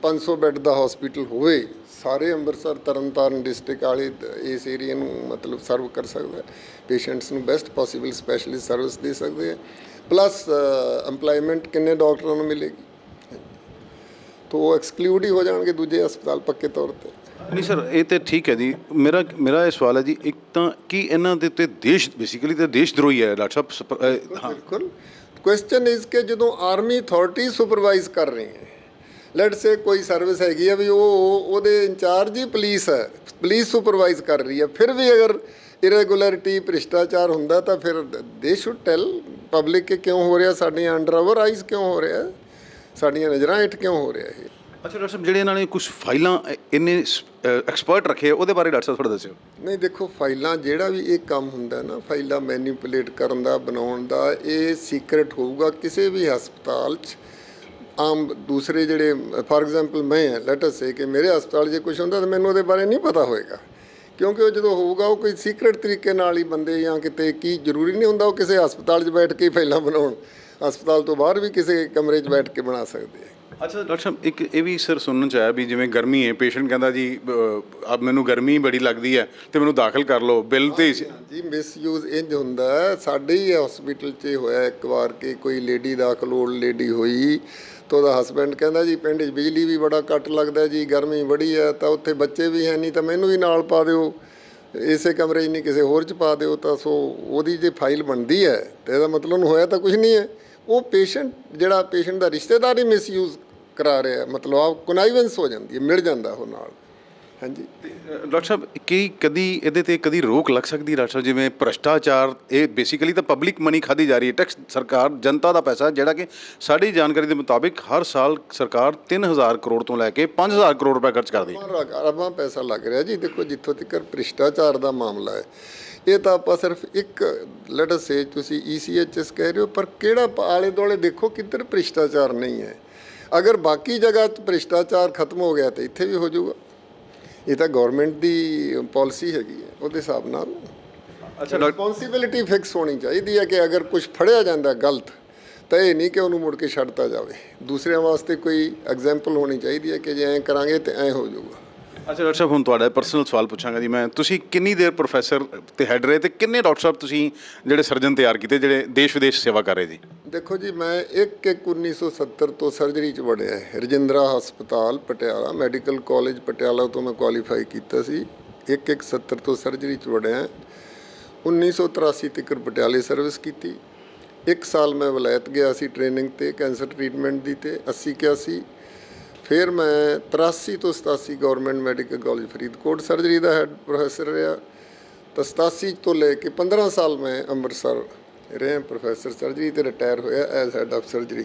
500 ਬੈੱਡ ਦਾ ਹਸਪੀਟਲ ਹੋਵੇ, ਸਾਰੇ ਅੰਮ੍ਰਿਤਸਰ ਤਰਨਤਾਰਨ ਡਿਸਟ੍ਰਿਕਟ ਵਾਲੇ ਇਸ ਏਰੀਏ ਨੂੰ ਮਤਲਬ ਸਰਵ ਕਰ ਸਕਦਾ, ਪੇਸ਼ੈਂਟਸ ਨੂੰ ਬੈਸਟ ਪੋਸੀਬਲ ਸਪੈਸ਼ਲਿਸਟ ਸਰਵਿਸ ਦੇ ਸਕਦੇ ਆ, ਪਲੱਸ ਇੰਪਲਾਇਮੈਂਟ ਕਿੰਨੇ ਡਾਕਟਰਾਂ ਨੂੰ ਮਿਲੇਗੀ, ਤਾਂ ਉਹ ਐਕਸਕਲੂਡ ਹੀ ਹੋ ਜਾਣਗੇ ਦੂਜੇ ਹਸਪਤਾਲ ਪੱਕੇ ਤੌਰ 'ਤੇ। ਨਹੀਂ ਸਰ, ਇਹ ਤਾਂ ਠੀਕ ਹੈ ਜੀ। ਮੇਰਾ ਇਹ ਸਵਾਲ ਹੈ ਜੀ, ਇੱਕ ਤਾਂ ਕਿ ਇਹਨਾਂ ਦੇ ਉੱਤੇ ਦੇਸ਼ ਬੇਸਿਕਲੀ ਤਾਂ ਦੇਸ਼ ਦਰੋਹੀ ਹੈ ਡਾਕਟਰ ਸਾਹਿਬ। ਬਿਲਕੁਲ। ਕੁਐਸਚਨ ਇਜ਼ ਕਿ ਜਦੋਂ ਆਰਮੀ ਅਥਾਰਟੀ ਸੁਪਰਵਾਈਜ਼ ਕਰ ਰਹੀ ਹੈ, ਲੈਟ ਸੇ ਕੋਈ ਸਰਵਿਸ ਹੈਗੀ ਆ ਵੀ ਉਹਦੇ ਇੰਚਾਰਜ ਹੀ ਪੁਲਿਸ ਹੈ, ਪੁਲਿਸ ਸੁਪਰਵਾਈਜ਼ ਕਰ ਰਹੀ ਹੈ, ਫਿਰ ਵੀ ਅਗਰ ਇਰੈਗੂਲਰਿਟੀ ਭ੍ਰਿਸ਼ਟਾਚਾਰ ਹੁੰਦਾ ਤਾਂ ਫਿਰ ਦੇ ਸ਼ੁੱਡ ਟੈਲ ਪਬਲਿਕ ਕਿ ਕਿਉਂ ਹੋ ਰਿਹਾ, ਸਾਡੀਆਂ ਅੰਡਰ ਆਵਰ ਆਈਜ਼ ਕਿਉਂ ਹੋ ਰਿਹਾ, ਸਾਡੀਆਂ ਨਜ਼ਰਾਂ ਹੇਠ ਕਿਉਂ ਹੋ ਰਿਹਾ ਇਹ। ਅੱਛਾ ਡਾਕਟਰ ਸਾਹਿਬ, ਜਿਹੜੇ ਇਹਨਾਂ ਨੇ ਕੁਝ ਫਾਈਲਾਂ ਇੰਨੇ ਐਕਸਪਰਟ ਰੱਖੇ, ਉਹਦੇ ਬਾਰੇ ਡਾਕਟਰ ਸਾਹਿਬ ਥੋੜ੍ਹਾ ਦੱਸਿਓ। ਨਹੀਂ ਦੇਖੋ, ਫਾਈਲਾਂ ਜਿਹੜਾ ਵੀ ਇਹ ਕੰਮ ਹੁੰਦਾ ਨਾ, ਫਾਈਲਾਂ ਮੈਨੀਪੂਲੇਟ ਕਰਨ ਦਾ, ਬਣਾਉਣ ਦਾ, ਇਹ ਸੀਕ੍ਰੇਟ ਹੋਊਗਾ ਕਿਸੇ ਵੀ ਹਸਪਤਾਲ 'ਚ। ਆਮ ਦੂਸਰੇ ਜਿਹੜੇ ਫਾਰ ਐਗਜ਼ਾਮਪਲ ਮੈਂ ਲੈਟ ਅਸ ਸੇ ਕਿ ਮੇਰੇ ਹਸਪਤਾਲ 'ਚ ਕੁਝ ਹੁੰਦਾ ਤਾਂ ਮੈਨੂੰ ਉਹਦੇ ਬਾਰੇ ਨਹੀਂ ਪਤਾ ਹੋਏਗਾ, ਕਿਉਂਕਿ ਉਹ ਜਦੋਂ ਹੋਊਗਾ ਉਹ ਕੋਈ ਸੀਕ੍ਰੇਟ ਤਰੀਕੇ ਨਾਲ ਹੀ ਬੰਦੇ ਜਾਂ ਕਿਤੇ, ਕੀ ਜ਼ਰੂਰੀ ਨਹੀਂ ਹੁੰਦਾ ਉਹ ਕਿਸੇ ਹਸਪਤਾਲ 'ਚ ਬੈਠ ਕੇ ਹੀ ਫਾਈਲਾਂ ਬਣਾਉਣ, ਹਸਪਤਾਲ ਤੋਂ ਬਾਹਰ ਵੀ ਕਿਸੇ ਕਮਰੇ 'ਚ ਬੈਠ ਕੇ ਬਣਾ ਸਕਦੇ ਆ। ਅੱਛਾ ਡਾਕਟਰ ਸਾਹਿਬ, ਇੱਕ ਇਹ ਵੀ ਸਰ ਸੁਣਨ 'ਚ ਆਇਆ ਵੀ ਜਿਵੇਂ ਗਰਮੀ ਹੈ, ਪੇਸ਼ੈਂਟ ਕਹਿੰਦਾ ਜੀ ਅਬ ਮੈਨੂੰ ਗਰਮੀ ਬੜੀ ਲੱਗਦੀ ਹੈ ਤੇ ਮੈਨੂੰ ਦਾਖਲ ਕਰ ਲਓ, ਬਿੱਲ ਤੇ ਜੀ ਮਿਸਯੂਜ਼ ਇੰਝ ਹੁੰਦਾ ਹੈ। ਸਾਡੇ ਹੀ ਹਸਪੀਟਲ 'ਚ ਹੋਇਆ ਇੱਕ ਵਾਰ ਕਿ ਕੋਈ ਲੇਡੀ ਦਾਖਲ, ਓਲਡ ਲੇਡੀ ਹੋਈ ਤਾਂ ਉਹਦਾ ਹਸਬੈਂਡ ਕਹਿੰਦਾ ਜੀ ਪਿੰਡ 'ਚ ਬਿਜਲੀ ਵੀ ਬੜਾ ਕੱਟ ਲੱਗਦਾ ਜੀ, ਗਰਮੀ ਬੜੀ ਹੈ, ਤਾਂ ਉੱਥੇ ਬੱਚੇ ਵੀ ਹੈ ਨਹੀਂ, ਤਾਂ ਮੈਨੂੰ ਵੀ ਨਾਲ ਪਾ ਦਿਓ, ਇਸੇ ਕਮਰੇ 'ਚ ਨਹੀਂ ਕਿਸੇ ਹੋਰ 'ਚ ਪਾ ਦਿਓ। ਤਾਂ ਸੋ ਉਹਦੀ ਜੇ ਫਾਈਲ ਬਣਦੀ ਹੈ ਤਾਂ ਇਹਦਾ ਮਤਲਬ ਉਹਨੂੰ ਹੋਇਆ ਤਾਂ ਕੁਝ ਨਹੀਂ ਹੈ, ਉਹ ਪੇਸ਼ੈਂਟ ਜਿਹੜਾ ਪੇਸ਼ੈਂਟ ਦਾ ਰਿਸ਼ਤੇਦਾਰ ਹੀ ਮਿਸਯੂਜ਼ ਕਰਾ ਰਿਹਾ, ਮਤਲਬ ਆ ਕੋਨਾਈਵੈਂਸ ਹੋ ਜਾਂਦੀ ਹੈ, ਮਿਲ ਜਾਂਦਾ ਉਹ ਨਾਲ। ਹਾਂਜੀ ਡਾਕਟਰ ਸਾਹਿਬ, ਕੀ ਕਦੀ ਇਹਦੇ ਤੇ ਕਦੀ ਰੋਕ ਲੱਗ ਸਕਦੀ ਡਾਕਟਰ ਸਾਹਿਬ? ਜਿਵੇਂ ਭ੍ਰਸ਼ਟਾਚਾਰ, ਇਹ ਬੇਸਿਕਲੀ ਤਾਂ ਪਬਲਿਕ ਮਨੀ ਖਾਦੀ ਜਾ ਰਹੀ ਹੈ, ਟੈਕਸ ਸਰਕਾਰ ਜਨਤਾ ਦਾ ਪੈਸਾ, ਜਿਹੜਾ ਕਿ ਸਾਡੀ ਜਾਣਕਾਰੀ ਦੇ ਮੁਤਾਬਿਕ ਹਰ ਸਾਲ ਸਰਕਾਰ 3000 ਕਰੋੜ ਤੋਂ ਲੈ ਕੇ 5000 ਕਰੋੜ ਰੁਪਏ ਖਰਚ ਕਰਦੀ ਹੈ। ਅਰਬਾਂ ਪੈਸਾ ਲੱਗ ਰਿਹਾ ਜੀ। ਦੇਖੋ ਜਿੱਥੋਂ ਤੱਕ ਭ੍ਰਿਸ਼ਟਾਚਾਰ ਦਾ ਮਾਮਲਾ ਹੈ, ਇਹ ਤਾਂ ਆਪਾਂ ਸਿਰਫ ਇੱਕ ਲੈਟ ਅਸ ਸੇ ਤੁਸੀਂ ECHS ਕਹਿ ਰਹੇ ਹੋ, ਪਰ ਕਿਹੜਾ ਆਲੇ ਦੁਆਲੇ ਦੇਖੋ ਕਿੱਧਰ ਭ੍ਰਿਸ਼ਟਾਚਾਰ ਨਹੀਂ ਹੈ। ਅਗਰ ਬਾਕੀ ਜਗ੍ਹਾ 'ਚ ਭ੍ਰਿਸ਼ਟਾਚਾਰ ਖਤਮ ਹੋ ਗਿਆ ਤਾਂ ਇੱਥੇ ਵੀ ਹੋ ਜਾਊਗਾ। ਇਹ ਤਾਂ ਗਵਰਨਮੈਂਟ ਦੀ ਪਾਲਿਸੀ ਹੈਗੀ ਹੈ, ਉਹਦੇ ਹਿਸਾਬ ਨਾਲ ਅੱਛਾ ਰਿਸਪੌਂਸਿਬਿਲਿਟੀ ਫਿਕਸ ਹੋਣੀ ਚਾਹੀਦੀ ਹੈ ਕਿ ਅਗਰ ਕੁਝ ਫੜਿਆ ਜਾਂਦਾ ਗਲਤ ਤਾਂ ਇਹ ਨਹੀਂ ਕਿ ਉਹਨੂੰ ਮੁੜ ਕੇ ਛੱਡਤਾ ਜਾਵੇ। ਦੂਸਰਿਆਂ ਵਾਸਤੇ ਕੋਈ ਐਗਜ਼ਾਮਪਲ ਹੋਣੀ ਚਾਹੀਦੀ ਹੈ ਕਿ ਜੇ ਐਂ ਕਰਾਂਗੇ ਤਾਂ ਐਂ ਹੋ ਜਾਊਗਾ। ਅੱਛਾ ਡਾਕਟਰ ਸਾਹਿਬ, ਹੁਣ ਤੁਹਾਡਾ ਪਰਸਨਲ ਸਵਾਲ ਪੁੱਛਾਂਗਾ ਜੀ ਮੈਂ, ਤੁਸੀਂ ਕਿੰਨੀ ਦੇਰ ਪ੍ਰੋਫੈਸਰ ਤੇ ਹੈਡ ਰਹੇ ਤੇ ਕਿੰਨੇ ਡਾਕਟਰ ਸਾਹਿਬ ਤੁਸੀਂ ਜਿਹੜੇ ਸਰਜਨ ਤਿਆਰ ਕੀਤੇ ਜਿਹੜੇ ਦੇਸ਼ ਵਿਦੇਸ਼ ਸੇਵਾ ਕਰ ਰਹੇ ਜੀ? ਦੇਖੋ ਜੀ, ਮੈਂ 1970 ਤੋਂ ਸਰਜਰੀ 'ਚ ਵੜਿਆ ਹੈ। ਰਜਿੰਦਰਾ ਹਸਪਤਾਲ ਪਟਿਆਲਾ, ਮੈਡੀਕਲ ਕਾਲਜ ਪਟਿਆਲਾ ਤੋਂ ਮੈਂ ਕੁਆਲੀਫਾਈ ਕੀਤਾ ਸੀ। 1970 ਤੋਂ ਸਰਜਰੀ 'ਚ ਵੜਿਆ। 1983 ਤੱਕ ਪਟਿਆਲੇ ਸਰਵਿਸ ਕੀਤੀ। 1 ਸਾਲ ਮੈਂ ਵਲਾਇਤ ਗਿਆ ਸੀ ਟ੍ਰੇਨਿੰਗ ਤੇ ਕੈਂਸਰ ਟ੍ਰੀਟਮੈਂਟ ਦੀ, ਤੇ 80-81 ਫਿਰ ਮੈਂ 83 ਤੋਂ 87 government medical college Faridkot surgery ਦਾ ਹੈਡ ਪ੍ਰੋਫੈਸਰ ਰਿਹਾ। ਤਾਂ 87 ਤੋਂ ਲੈ ਕੇ 15 ਸਾਲ ਮੈਂ ਅੰਮ੍ਰਿਤਸਰ ਰਿਹਾ ਪ੍ਰੋਫੈਸਰ ਸਰਜਰੀ, ਤੇ ਰਿਟਾਇਰ ਹੋਇਆ as head of surgery.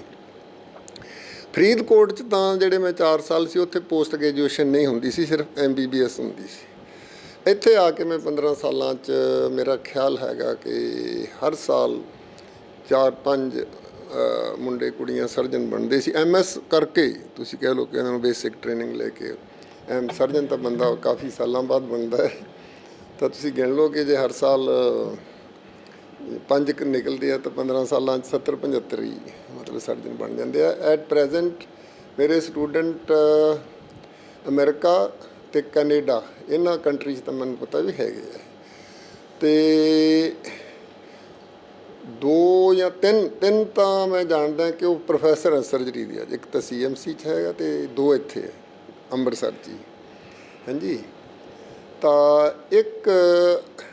Faridkot 'ਚ ਤਾਂ ਜਿਹੜੇ ਮੈਂ 4 ਸਾਲ ਸੀ ਉੱਥੇ ਪੋਸਟ ਗ੍ਰੈਜੂਏਸ਼ਨ ਨਹੀਂ ਹੁੰਦੀ ਸੀ, ਸਿਰਫ MBBS ਹੁੰਦੀ ਸੀ। ਇੱਥੇ ਆ ਕੇ ਮੈਂ 15 ਸਾਲਾਂ 'ਚ ਮੇਰਾ ਖਿਆਲ ਹੈਗਾ ਕਿ ਹਰ ਸਾਲ 4-5 ਮੁੰਡੇ ਕੁੜੀਆਂ ਸਰਜਨ ਬਣਦੇ ਸੀ। MS ਕਰਕੇ ਤੁਸੀਂ ਕਹਿ ਲਓ ਕਿ ਇਹਨਾਂ ਨੂੰ ਬੇਸਿਕ ਟ੍ਰੇਨਿੰਗ ਲੈ ਕੇ ਸਰਜਨ ਤਾਂ ਬੰਦਾ ਕਾਫੀ ਸਾਲਾਂ ਬਾਅਦ ਬਣਦਾ ਹੈ। ਤਾਂ ਤੁਸੀਂ ਗਿਣ ਲਓ ਕਿ ਜੇ ਹਰ ਸਾਲ 5 ਨਿਕਲਦੇ ਆ ਤਾਂ 15 ਸਾਲਾਂ 'ਚ 70-75 ਹੀ ਮਤਲਬ ਸਰਜਨ ਬਣ ਜਾਂਦੇ ਆ। ਐਟ ਪ੍ਰੈਜ਼ੈਂਟ ਮੇਰੇ ਸਟੂਡੈਂਟ ਅਮਰੀਕਾ ਅਤੇ ਕੈਨੇਡਾ, ਇਹਨਾਂ ਕੰਟਰੀਜ਼ ਤਾਂ ਮੈਨੂੰ ਪਤਾ ਵੀ ਹੈਗੇ ਆ, ਅਤੇ 2 ਜਾਂ 3 ਤਾਂ ਮੈਂ ਜਾਣਦਾ ਕਿ ਉਹ ਪ੍ਰੋਫੈਸਰ ਹੈ ਸਰਜਰੀ ਦੀ। ਅੱਜ ਇੱਕ ਤਾਂ CMC 'ਚ ਹੈਗਾ ਅਤੇ 2 ਇੱਥੇ ਹੈ ਅੰਮ੍ਰਿਤਸਰ 'ਚ ਹੀ। ਹਾਂਜੀ, ਤਾਂ ਇੱਕ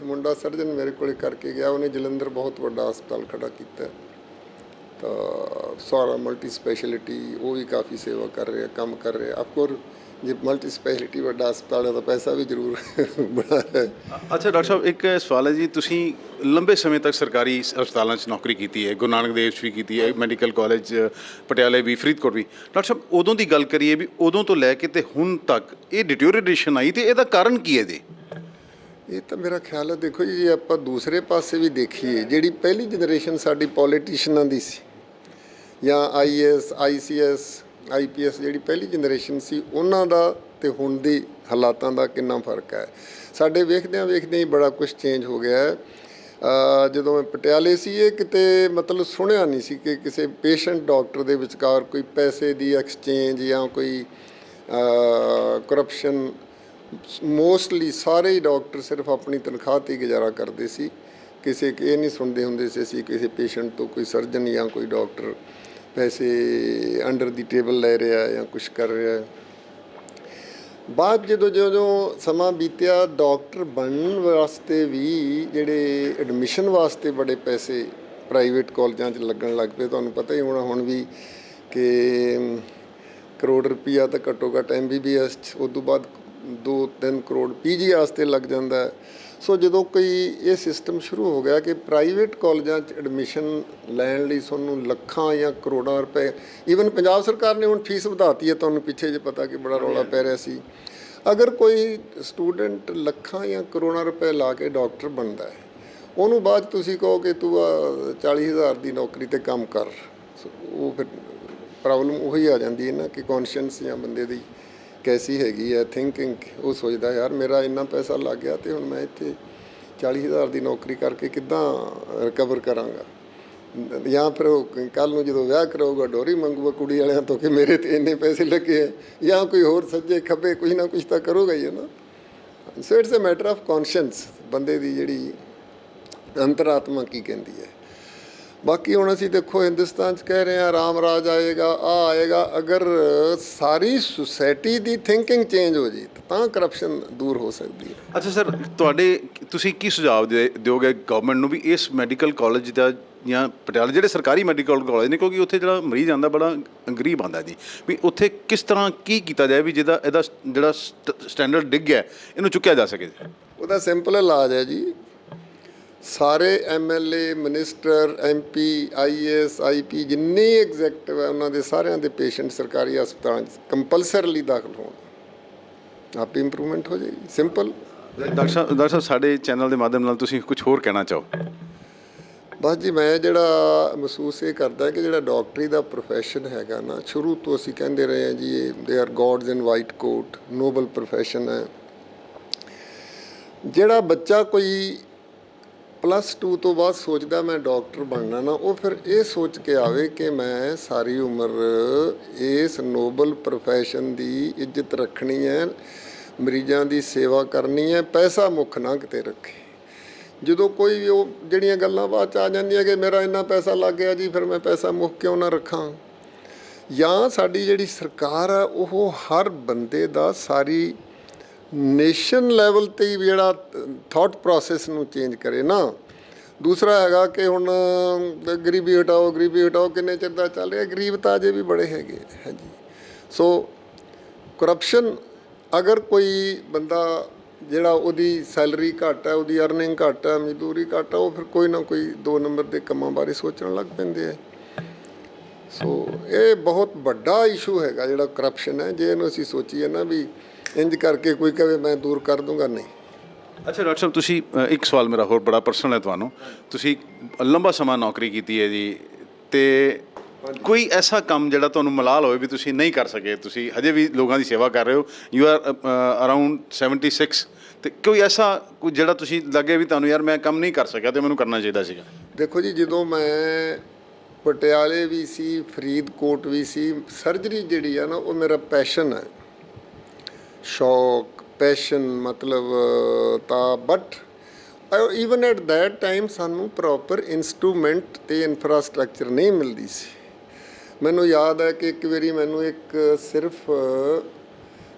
ਮੁੰਡਾ ਸਰਜਨ ਮੇਰੇ ਕੋਲ ਕਰਕੇ ਗਿਆ, ਉਹਨੇ ਜਲੰਧਰ ਬਹੁਤ ਵੱਡਾ ਹਸਪਤਾਲ ਖੜਾ ਕੀਤਾ। ਤਾਂ ਸਾਰਾ ਮਲਟੀ ਸਪੈਸ਼ਲਿਟੀ, ਉਹ ਵੀ ਕਾਫੀ ਸੇਵਾ ਕਰ ਰਿਹਾ, ਕੰਮ ਕਰ ਰਿਹਾ। ਅਫਕੋਰਸ ਜੇ ਮਲਟੀ ਸਪੈਸ਼ਲਿਟੀ ਵੱਡਾ ਹਸਪਤਾਲ ਹੈ ਤਾਂ ਪੈਸਾ ਵੀ ਜ਼ਰੂਰ ਬਣਾ ਰਿਹਾ। ਅੱਛਾ ਡਾਕਟਰ ਸਾਹਿਬ, ਇੱਕ ਸਵਾਲ ਹੈ ਜੀ, ਤੁਸੀਂ ਲੰਬੇ ਸਮੇਂ ਤੱਕ ਸਰਕਾਰੀ ਹਸਪਤਾਲਾਂ 'ਚ ਨੌਕਰੀ ਕੀਤੀ ਹੈ, ਗੁਰੂ ਨਾਨਕ ਦੇਵ 'ਚ ਵੀ ਕੀਤੀ ਹੈ, ਮੈਡੀਕਲ ਕਾਲਜ ਪਟਿਆਲੇ ਵੀ, ਫਰੀਦਕੋਟ ਵੀ। ਡਾਕਟਰ ਸਾਹਿਬ, ਉਦੋਂ ਦੀ ਗੱਲ ਕਰੀਏ ਵੀ ਉਦੋਂ ਤੋਂ ਲੈ ਕੇ ਤੇ ਹੁਣ ਤੱਕ ਇਹ ਡਿਟੀਰੀਓਰੇਸ਼ਨ ਆਈ, ਤੇ ਇਹਦਾ ਕਾਰਨ ਕੀ ਹੈ ਜੀ? ਇਹ ਤਾਂ ਮੇਰਾ ਖਿਆਲ ਹੈ, ਦੇਖੋ ਜੀ, ਜੇ ਆਪਾਂ ਦੂਸਰੇ ਪਾਸੇ ਵੀ ਦੇਖੀਏ, ਜਿਹੜੀ ਪਹਿਲੀ ਜਨਰੇਸ਼ਨ ਸਾਡੀ ਪੋਲੀਟੀਸ਼ੀਅਨਾਂ ਦੀ ਸੀ, ਜਾਂ IAS ICS IPS ਜਿਹੜੀ ਪਹਿਲੀ ਜਨਰੇਸ਼ਨ ਸੀ, ਉਹਨਾਂ ਦਾ ਅਤੇ ਹੁਣ ਦੀ ਹਾਲਾਤਾਂ ਦਾ ਕਿੰਨਾ ਫਰਕ ਹੈ। ਸਾਡੇ ਵੇਖਦਿਆਂ ਹੀ ਬੜਾ ਕੁਛ ਚੇਂਜ ਹੋ ਗਿਆ ਹੈ। ਜਦੋਂ ਮੈਂ ਪਟਿਆਲੇ ਸੀ, ਇਹ ਕਿਤੇ ਮਤਲਬ ਸੁਣਿਆ ਨਹੀਂ ਸੀ ਕਿ ਕਿਸੇ ਪੇਸ਼ੈਂਟ ਡਾਕਟਰ ਦੇ ਵਿਚਕਾਰ ਕੋਈ ਪੈਸੇ ਦੀ ਐਕਸਚੇਂਜ ਜਾਂ ਕੋਈ ਕਰਪਸ਼ਨ। ਮੋਸਟਲੀ ਸਾਰੇ ਹੀ ਡਾਕਟਰ ਸਿਰਫ ਆਪਣੀ ਤਨਖਾਹ 'ਤੇ ਗੁਜ਼ਾਰਾ ਕਰਦੇ ਸੀ। ਕਿਸੇ ਇਹ ਨਹੀਂ ਸੁਣਦੇ ਹੁੰਦੇ ਸੀ ਅਸੀਂ ਕਿਸੇ ਪੇਸ਼ੈਂਟ ਤੋਂ ਕੋਈ ਸਰਜਨ ਜਾਂ ਕੋਈ ਡਾਕਟਰ ਪੈਸੇ ਅੰਡਰ ਦੀ ਟੇਬਲ ਲੈ ਰਿਹਾ ਜਾਂ ਕੁਛ ਕਰ ਰਿਹਾ। ਬਾਅਦ ਜਦੋਂ ਸਮਾਂ ਬੀਤਿਆ, ਡਾਕਟਰ ਬਣਨ ਵਾਸਤੇ ਵੀ ਜਿਹੜੇ ਐਡਮਿਸ਼ਨ ਵਾਸਤੇ ਬੜੇ ਪੈਸੇ ਪ੍ਰਾਈਵੇਟ ਕਾਲਜਾਂ 'ਚ ਲੱਗਣ ਲੱਗ ਪਏ। ਤੁਹਾਨੂੰ ਪਤਾ ਹੀ ਹੋਣਾ ਹੁਣ ਵੀ ਕਿ ਕਰੋੜ ਰੁਪਈਆ ਤਾਂ ਘੱਟੋ ਘੱਟ MBBS 'ਚ, ਉਸ ਤੋਂ ਬਾਅਦ 2-3 ਕਰੋੜ PG ਵਾਸਤੇ ਲੱਗ ਜਾਂਦਾ। ਸੋ ਜਦੋਂ ਕੋਈ ਇਹ ਸਿਸਟਮ ਸ਼ੁਰੂ ਹੋ ਗਿਆ ਕਿ ਪ੍ਰਾਈਵੇਟ ਕਾਲਜਾਂ 'ਚ ਐਡਮਿਸ਼ਨ ਲੈਣ ਲਈ ਤੁਹਾਨੂੰ ਲੱਖਾਂ ਜਾਂ ਕਰੋੜਾਂ ਰੁਪਏ, ਈਵਨ ਪੰਜਾਬ ਸਰਕਾਰ ਨੇ ਹੁਣ ਫੀਸ ਵਧਾਤੀ ਹੈ, ਤੁਹਾਨੂੰ ਪਿੱਛੇ ਜੇ ਪਤਾ ਕਿ ਬੜਾ ਰੌਲਾ ਪੈ ਰਿਹਾ ਸੀ। ਅਗਰ ਕੋਈ ਸਟੂਡੈਂਟ ਲੱਖਾਂ ਜਾਂ ਕਰੋੜਾਂ ਰੁਪਏ ਲਾ ਕੇ ਡਾਕਟਰ ਬਣਦਾ ਹੈ, ਉਹਨੂੰ ਬਾਅਦ 'ਚ ਤੁਸੀਂ ਕਹੋ ਕਿ ਤੂੰ 40,000 ਦੀ ਨੌਕਰੀ ਤੇ ਕੰਮ ਕਰ, ਉਹ ਫਿਰ ਪ੍ਰੋਬਲਮ ਉਹੀ ਆ ਜਾਂਦੀ ਹੈ ਨਾ ਕਿ ਕੌਨਸ਼ੀਅੰਸ ਜਾਂ ਬੰਦੇ ਦੀ ਕੈਸੀ ਹੈਗੀ ਹੈ ਥਿੰਕਿੰਗ। ਉਹ ਸੋਚਦਾ ਯਾਰ ਮੇਰਾ ਇੰਨਾ ਪੈਸਾ ਲੱਗ ਗਿਆ ਅਤੇ ਹੁਣ ਮੈਂ ਇੱਥੇ 40,000 ਦੀ ਨੌਕਰੀ ਕਰਕੇ ਕਿੱਦਾਂ ਰਿਕਵਰ ਕਰਾਂਗਾ। ਜਾਂ ਫਿਰ ਉਹ ਕੱਲ੍ਹ ਨੂੰ ਜਦੋਂ ਵਿਆਹ ਕਰਾਊਗਾ ਡੋਰੀ ਮੰਗੂਗਾ ਕੁੜੀ ਵਾਲਿਆਂ ਤੋਂ ਕਿ ਮੇਰੇ ਤੇ ਇੰਨੇ ਪੈਸੇ ਲੱਗੇ ਹੈ, ਜਾਂ ਕੋਈ ਹੋਰ ਸੱਜੇ ਖੱਬੇ ਕੁਝ ਨਾ ਕੁਝ ਤਾਂ ਕਰੂਗਾ ਹੀ ਹੈ ਨਾ। So it's a matter of conscience, ਬੰਦੇ ਦੀ ਜਿਹੜੀ ਅੰਤਰਾਤਮਾ ਕੀ ਕਹਿੰਦੀ ਹੈ। ਬਾਕੀ ਹੁਣ ਅਸੀਂ ਦੇਖੋ ਹਿੰਦੁਸਤਾਨ 'ਚ ਕਹਿ ਰਹੇ ਹਾਂ ਰਾਮ ਰਾਜ ਆਏਗਾ, ਆ ਆਏਗਾ। ਅਗਰ ਸਾਰੀ ਸੁਸਾਇਟੀ ਦੀ ਥਿੰਕਿੰਗ ਚੇਂਜ ਹੋ ਜੀ ਤਾਂ ਕਰਪਸ਼ਨ ਦੂਰ ਹੋ ਸਕਦੀ ਹੈ। ਅੱਛਾ ਸਰ, ਤੁਸੀਂ ਕੀ ਸੁਝਾਅ ਦਿਓਗੇ ਗਵਰਨਮੈਂਟ ਨੂੰ ਵੀ ਇਸ ਮੈਡੀਕਲ ਕਾਲਜ ਦਾ ਜਾਂ ਪਟਿਆਲਾ ਜਿਹੜੇ ਸਰਕਾਰੀ ਮੈਡੀਕਲ ਕਾਲਜ ਨੇ, ਕਿਉਂਕਿ ਉੱਥੇ ਜਿਹੜਾ ਮਰੀਜ਼ ਆਉਂਦਾ ਬੜਾ ਗਰੀਬ ਆਉਂਦਾ ਜੀ, ਵੀ ਉੱਥੇ ਕਿਸ ਤਰ੍ਹਾਂ ਕੀ ਕੀਤਾ ਜਾਏ ਵੀ ਇਹਦਾ ਜਿਹੜਾ ਸਟੈਂਡਰਡ ਡਿੱਗ ਗਿਆ ਇਹਨੂੰ ਚੁੱਕਿਆ ਜਾ ਸਕੇ? ਉਹਦਾ ਸਿੰਪਲ ਇਲਾਜ ਹੈ ਜੀ, ਸਾਰੇ MLA minister MP IAS IP ਜਿੰਨੇ ਐਗਜ਼ੈਕਟਿਵ ਹੈ ਉਹਨਾਂ ਦੇ ਸਾਰਿਆਂ ਦੇ ਪੇਸ਼ੈਂਟ ਸਰਕਾਰੀ ਹਸਪਤਾਲਾਂ 'ਚ ਕੰਪਲਸਰਲੀ ਦਾਖਲ ਹੋਣ, ਆਪੇ ਇੰਪਰੂਵਮੈਂਟ ਹੋ ਜਾਏਗੀ। ਸਿੰਪਲ। ਡਾਕਟਰ ਸਾਹਿਬ ਸਾਡੇ ਚੈਨਲ ਦੇ ਮਾਧਿਅਮ ਨਾਲ ਤੁਸੀਂ ਕੁਝ ਹੋਰ ਕਹਿਣਾ ਚਾਹੋ? ਬਸ ਜੀ, ਮੈਂ ਜਿਹੜਾ ਮਹਿਸੂਸ ਇਹ ਕਰਦਾ ਕਿ ਜਿਹੜਾ ਡਾਕਟਰੀ ਦਾ ਪ੍ਰੋਫੈਸ਼ਨ ਹੈਗਾ ਨਾ, ਸ਼ੁਰੂ ਤੋਂ ਅਸੀਂ ਕਹਿੰਦੇ ਰਹੇ ਹਾਂ ਜੀ ਇਹ they are gods in white coat, noble profession ਹੈ। ਜਿਹੜਾ ਬੱਚਾ ਕੋਈ +2 ਤੋਂ ਬਾਅਦ ਸੋਚਦਾ ਮੈਂ ਡਾਕਟਰ ਬਣਨਾ ਨਾ, ਉਹ ਫਿਰ ਇਹ ਸੋਚ ਕੇ ਆਵੇ ਕਿ ਮੈਂ ਸਾਰੀ ਉਮਰ ਇਸ ਨੋਬਲ ਪ੍ਰੋਫੈਸ਼ਨ ਦੀ ਇੱਜ਼ਤ ਰੱਖਣੀ ਹੈ, ਮਰੀਜ਼ਾਂ ਦੀ ਸੇਵਾ ਕਰਨੀ ਹੈ, ਪੈਸਾ ਮੁੱਖ ਨਾ ਕਿਤੇ ਰੱਖੇ। ਜਦੋਂ ਕੋਈ ਵੀ ਉਹ ਜਿਹੜੀਆਂ ਗੱਲਾਂ ਬਾਅਦ 'ਚ ਆ ਜਾਂਦੀਆਂ ਕਿ ਮੇਰਾ ਇੰਨਾ ਪੈਸਾ ਲੱਗ ਗਿਆ ਜੀ, ਫਿਰ ਮੈਂ ਪੈਸਾ ਮੁੱਖ ਕਿਉਂ ਨਾ ਰੱਖਾਂ। ਜਾਂ ਸਾਡੀ ਜਿਹੜੀ ਸਰਕਾਰ ਆ ਉਹ ਹਰ ਬੰਦੇ ਦਾ ਸਾਰੀ ਨੇਸ਼ਨ ਲੈਵਲ 'ਤੇ ਹੀ ਜਿਹੜਾ ਥਾਟ ਪ੍ਰੋਸੈਸ ਨੂੰ ਚੇਂਜ ਕਰੇ ਨਾ। ਦੂਸਰਾ ਹੈਗਾ ਕਿ ਹੁਣ ਗਰੀਬੀ ਹਟਾਓ, ਗਰੀਬੀ ਹਟਾਓ, ਕਿੰਨੇ ਚਿਰ ਦਾ ਚੱਲ ਰਿਹਾ, ਗਰੀਬ ਤਾਂ ਅਜੇ ਵੀ ਬੜੇ ਹੈਗੇ ਹੈ ਜੀ। ਸੋ ਕਰਪਸ਼ਨ, ਅਗਰ ਕੋਈ ਬੰਦਾ ਜਿਹੜਾ ਉਹਦੀ ਸੈਲਰੀ ਘੱਟ ਹੈ, ਉਹਦੀ ਅਰਨਿੰਗ ਘੱਟ ਹੈ, ਮਜ਼ਦੂਰੀ ਘੱਟ ਹੈ, ਉਹ ਫਿਰ ਕੋਈ ਨਾ ਕੋਈ 2 ਨੰਬਰ ਦੇ ਕੰਮਾਂ ਬਾਰੇ ਸੋਚਣ ਲੱਗ ਪੈਂਦੇ ਹੈ। ਸੋ ਇਹ ਬਹੁਤ ਵੱਡਾ ਇਸ਼ੂ ਹੈਗਾ ਜਿਹੜਾ ਕਰਪਸ਼ਨ ਹੈ। ਜੇ ਇਹਨੂੰ ਅਸੀਂ ਸੋਚੀਏ ਨਾ ਵੀ ਇੰਜ ਕਰਕੇ ਕੋਈ ਕਹੇ ਮੈਂ ਦੂਰ ਕਰ ਦੂੰਗਾ, ਨਹੀਂ। ਅੱਛਾ ਡਾਕਟਰ ਸਾਹਿਬ, ਤੁਸੀਂ ਇੱਕ ਸਵਾਲ ਮੇਰਾ ਹੋਰ ਬੜਾ ਪਰਸਨਲ ਹੈ ਤੁਹਾਨੂੰ, ਤੁਸੀਂ ਲੰਬਾ ਸਮਾਂ ਨੌਕਰੀ ਕੀਤੀ ਹੈ ਜੀ, ਅਤੇ ਕੋਈ ਐਸਾ ਕੰਮ ਜਿਹੜਾ ਤੁਹਾਨੂੰ ਮਲਾਲ ਹੋਵੇ ਵੀ ਤੁਸੀਂ ਨਹੀਂ ਕਰ ਸਕੇ, ਤੁਸੀਂ ਹਜੇ ਵੀ ਲੋਕਾਂ ਦੀ ਸੇਵਾ ਕਰ ਰਹੇ ਹੋ, ਯੂ ਆਰ ਅਰਾਊਂਡ 76, ਅਤੇ ਕੋਈ ਐਸਾ ਜਿਹੜਾ ਤੁਸੀਂ ਲੱਗੇ ਵੀ ਤੁਹਾਨੂੰ ਯਾਰ ਮੈਂ ਕੰਮ ਨਹੀਂ ਕਰ ਸਕਿਆ ਅਤੇ ਮੈਨੂੰ ਕਰਨਾ ਚਾਹੀਦਾ ਸੀਗਾ? ਦੇਖੋ ਜੀ, ਜਦੋਂ ਮੈਂ ਪਟਿਆਲੇ ਵੀ ਸੀ, ਫਰੀਦਕੋਟ ਵੀ ਸੀ, ਸਰਜਰੀ ਜਿਹੜੀ ਆ ਨਾ ਉਹ ਮੇਰਾ ਪੈਸ਼ਨ ਹੈ, ਸ਼ੌਕ, ਪੈਸ਼ਨ ਮਤਲਬ ਤਾਂ। But even at that time ਸਾਨੂੰ ਪ੍ਰੋਪਰ ਇੰਸਟਰੂਮੈਂਟ ਅਤੇ ਇਨਫਰਾਸਟਰਕਚਰ ਨਹੀਂ ਮਿਲਦੀ ਸੀ। ਮੈਨੂੰ ਯਾਦ ਹੈ ਕਿ ਇੱਕ ਵਾਰੀ ਮੈਨੂੰ ਇੱਕ ਸਿਰਫ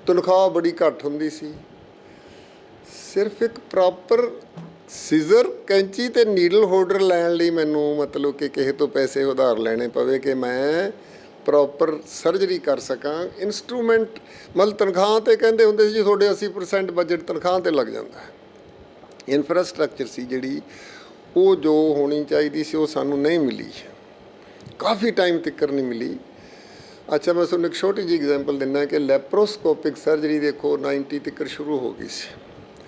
ਤਨਖਾਹ ਬੜੀ ਘੱਟ ਹੁੰਦੀ ਸੀ, ਸਿਰਫ ਇੱਕ ਪ੍ਰੋਪਰ ਸੀਜ਼ਰ, ਕੈਂਚੀ ਅਤੇ ਨੀਡਲ ਹੋਲਡਰ ਲੈਣ ਲਈ ਮੈਨੂੰ ਮਤਲਬ ਕਿ ਕਿਸੇ ਤੋਂ ਪੈਸੇ ਉਧਾਰ ਲੈਣੇ ਪਵੇ ਕਿ ਮੈਂ ਪ੍ਰੋਪਰ ਸਰਜਰੀ ਕਰ ਸਕਾਂ। ਇੰਸਟਰੂਮੈਂਟ ਮਤਲਬ ਤਨਖਾਹ 'ਤੇ ਕਹਿੰਦੇ ਹੁੰਦੇ ਸੀ ਜੀ ਤੁਹਾਡੇ 80% ਬਜਟ ਤਨਖਾਹ 'ਤੇ ਲੱਗ ਜਾਂਦਾ ਹੈ। ਇਨਫਰਾਸਟਰਕਚਰ ਸੀ ਜਿਹੜੀ ਉਹ ਜੋ ਹੋਣੀ ਚਾਹੀਦੀ ਸੀ ਉਹ ਸਾਨੂੰ ਨਹੀਂ ਮਿਲੀ, ਕਾਫੀ ਟਾਈਮ ਤੱਕ ਨਹੀਂ ਮਿਲੀ। ਅੱਛਾ, ਮੈਂ ਤੁਹਾਨੂੰ ਇੱਕ ਛੋਟੀ ਜਿਹੀ ਐਗਜ਼ਾਮਪਲ ਦਿੰਦਾ ਕਿ ਲੈਪਰੋਸਕੋਪਿਕ ਸਰਜਰੀ ਦੇਖੋ 90 ਤੱਕ ਸ਼ੁਰੂ ਹੋ ਗਈ ਸੀ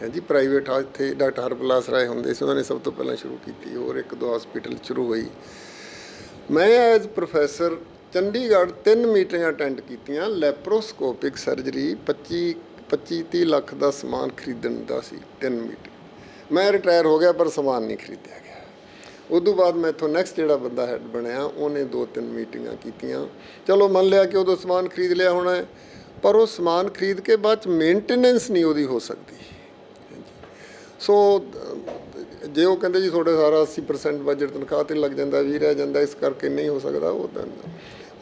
ਹੈ ਜੀ। ਪ੍ਰਾਈਵੇਟ ਇੱਥੇ ਡਾਕਟਰ ਹਰਪਲਾਸ ਰਾਏ ਹੁੰਦੇ ਸੀ, ਉਹਨਾਂ ਨੇ ਸਭ ਤੋਂ ਪਹਿਲਾਂ ਸ਼ੁਰੂ ਕੀਤੀ, ਹੋਰ 1-2 ਹਸਪੀਟਲ ਸ਼ੁਰੂ ਹੋਈ। ਮੈਂ ਐਜ਼ ਪ੍ਰੋਫੈਸਰ ਚੰਡੀਗੜ੍ਹ 3 ਮੀਟਿੰਗਾਂ ਅਟੈਂਡ ਕੀਤੀਆਂ, ਲੈਪਰੋਸਕੋਪਿਕ ਸਰਜਰੀ 25-30 ਲੱਖ ਦਾ ਸਮਾਨ ਖਰੀਦਣ ਦਾ ਸੀ, 3 ਮੀਟਿੰਗ। ਮੈਂ ਰਿਟਾਇਰ ਹੋ ਗਿਆ ਪਰ ਸਮਾਨ ਨਹੀਂ ਖਰੀਦਿਆ ਗਿਆ। ਉਦੋਂ ਬਾਅਦ ਮੈਂ ਇੱਥੋਂ ਨੈਕਸਟ ਜਿਹੜਾ ਬੰਦਾ ਹੈਡ ਬਣਿਆ ਉਹਨੇ 2-3 ਮੀਟਿੰਗਾਂ ਕੀਤੀਆਂ। ਚਲੋ ਮੰਨ ਲਿਆ ਕਿ ਉਦੋਂ ਸਮਾਨ ਖਰੀਦ ਲਿਆ ਹੋਣਾ, ਪਰ ਉਹ ਸਮਾਨ ਖਰੀਦ ਕੇ ਬਾਅਦ 'ਚ ਮੇਨਟੇਨੈਂਸ ਨਹੀਂ ਉਹਦੀ ਹੋ ਸਕਦੀ। ਸੋ ਜੇ ਉਹ ਕਹਿੰਦੇ ਜੀ ਤੁਹਾਡੇ ਸਾਰਾ 80% ਬਜਟ ਤਨਖਾਹ 'ਤੇ ਲੱਗ ਜਾਂਦਾ, ਵੀ ਰਹਿ ਜਾਂਦਾ, ਇਸ ਕਰਕੇ ਨਹੀਂ ਹੋ ਸਕਦਾ, ਉਹ ਤਾਂ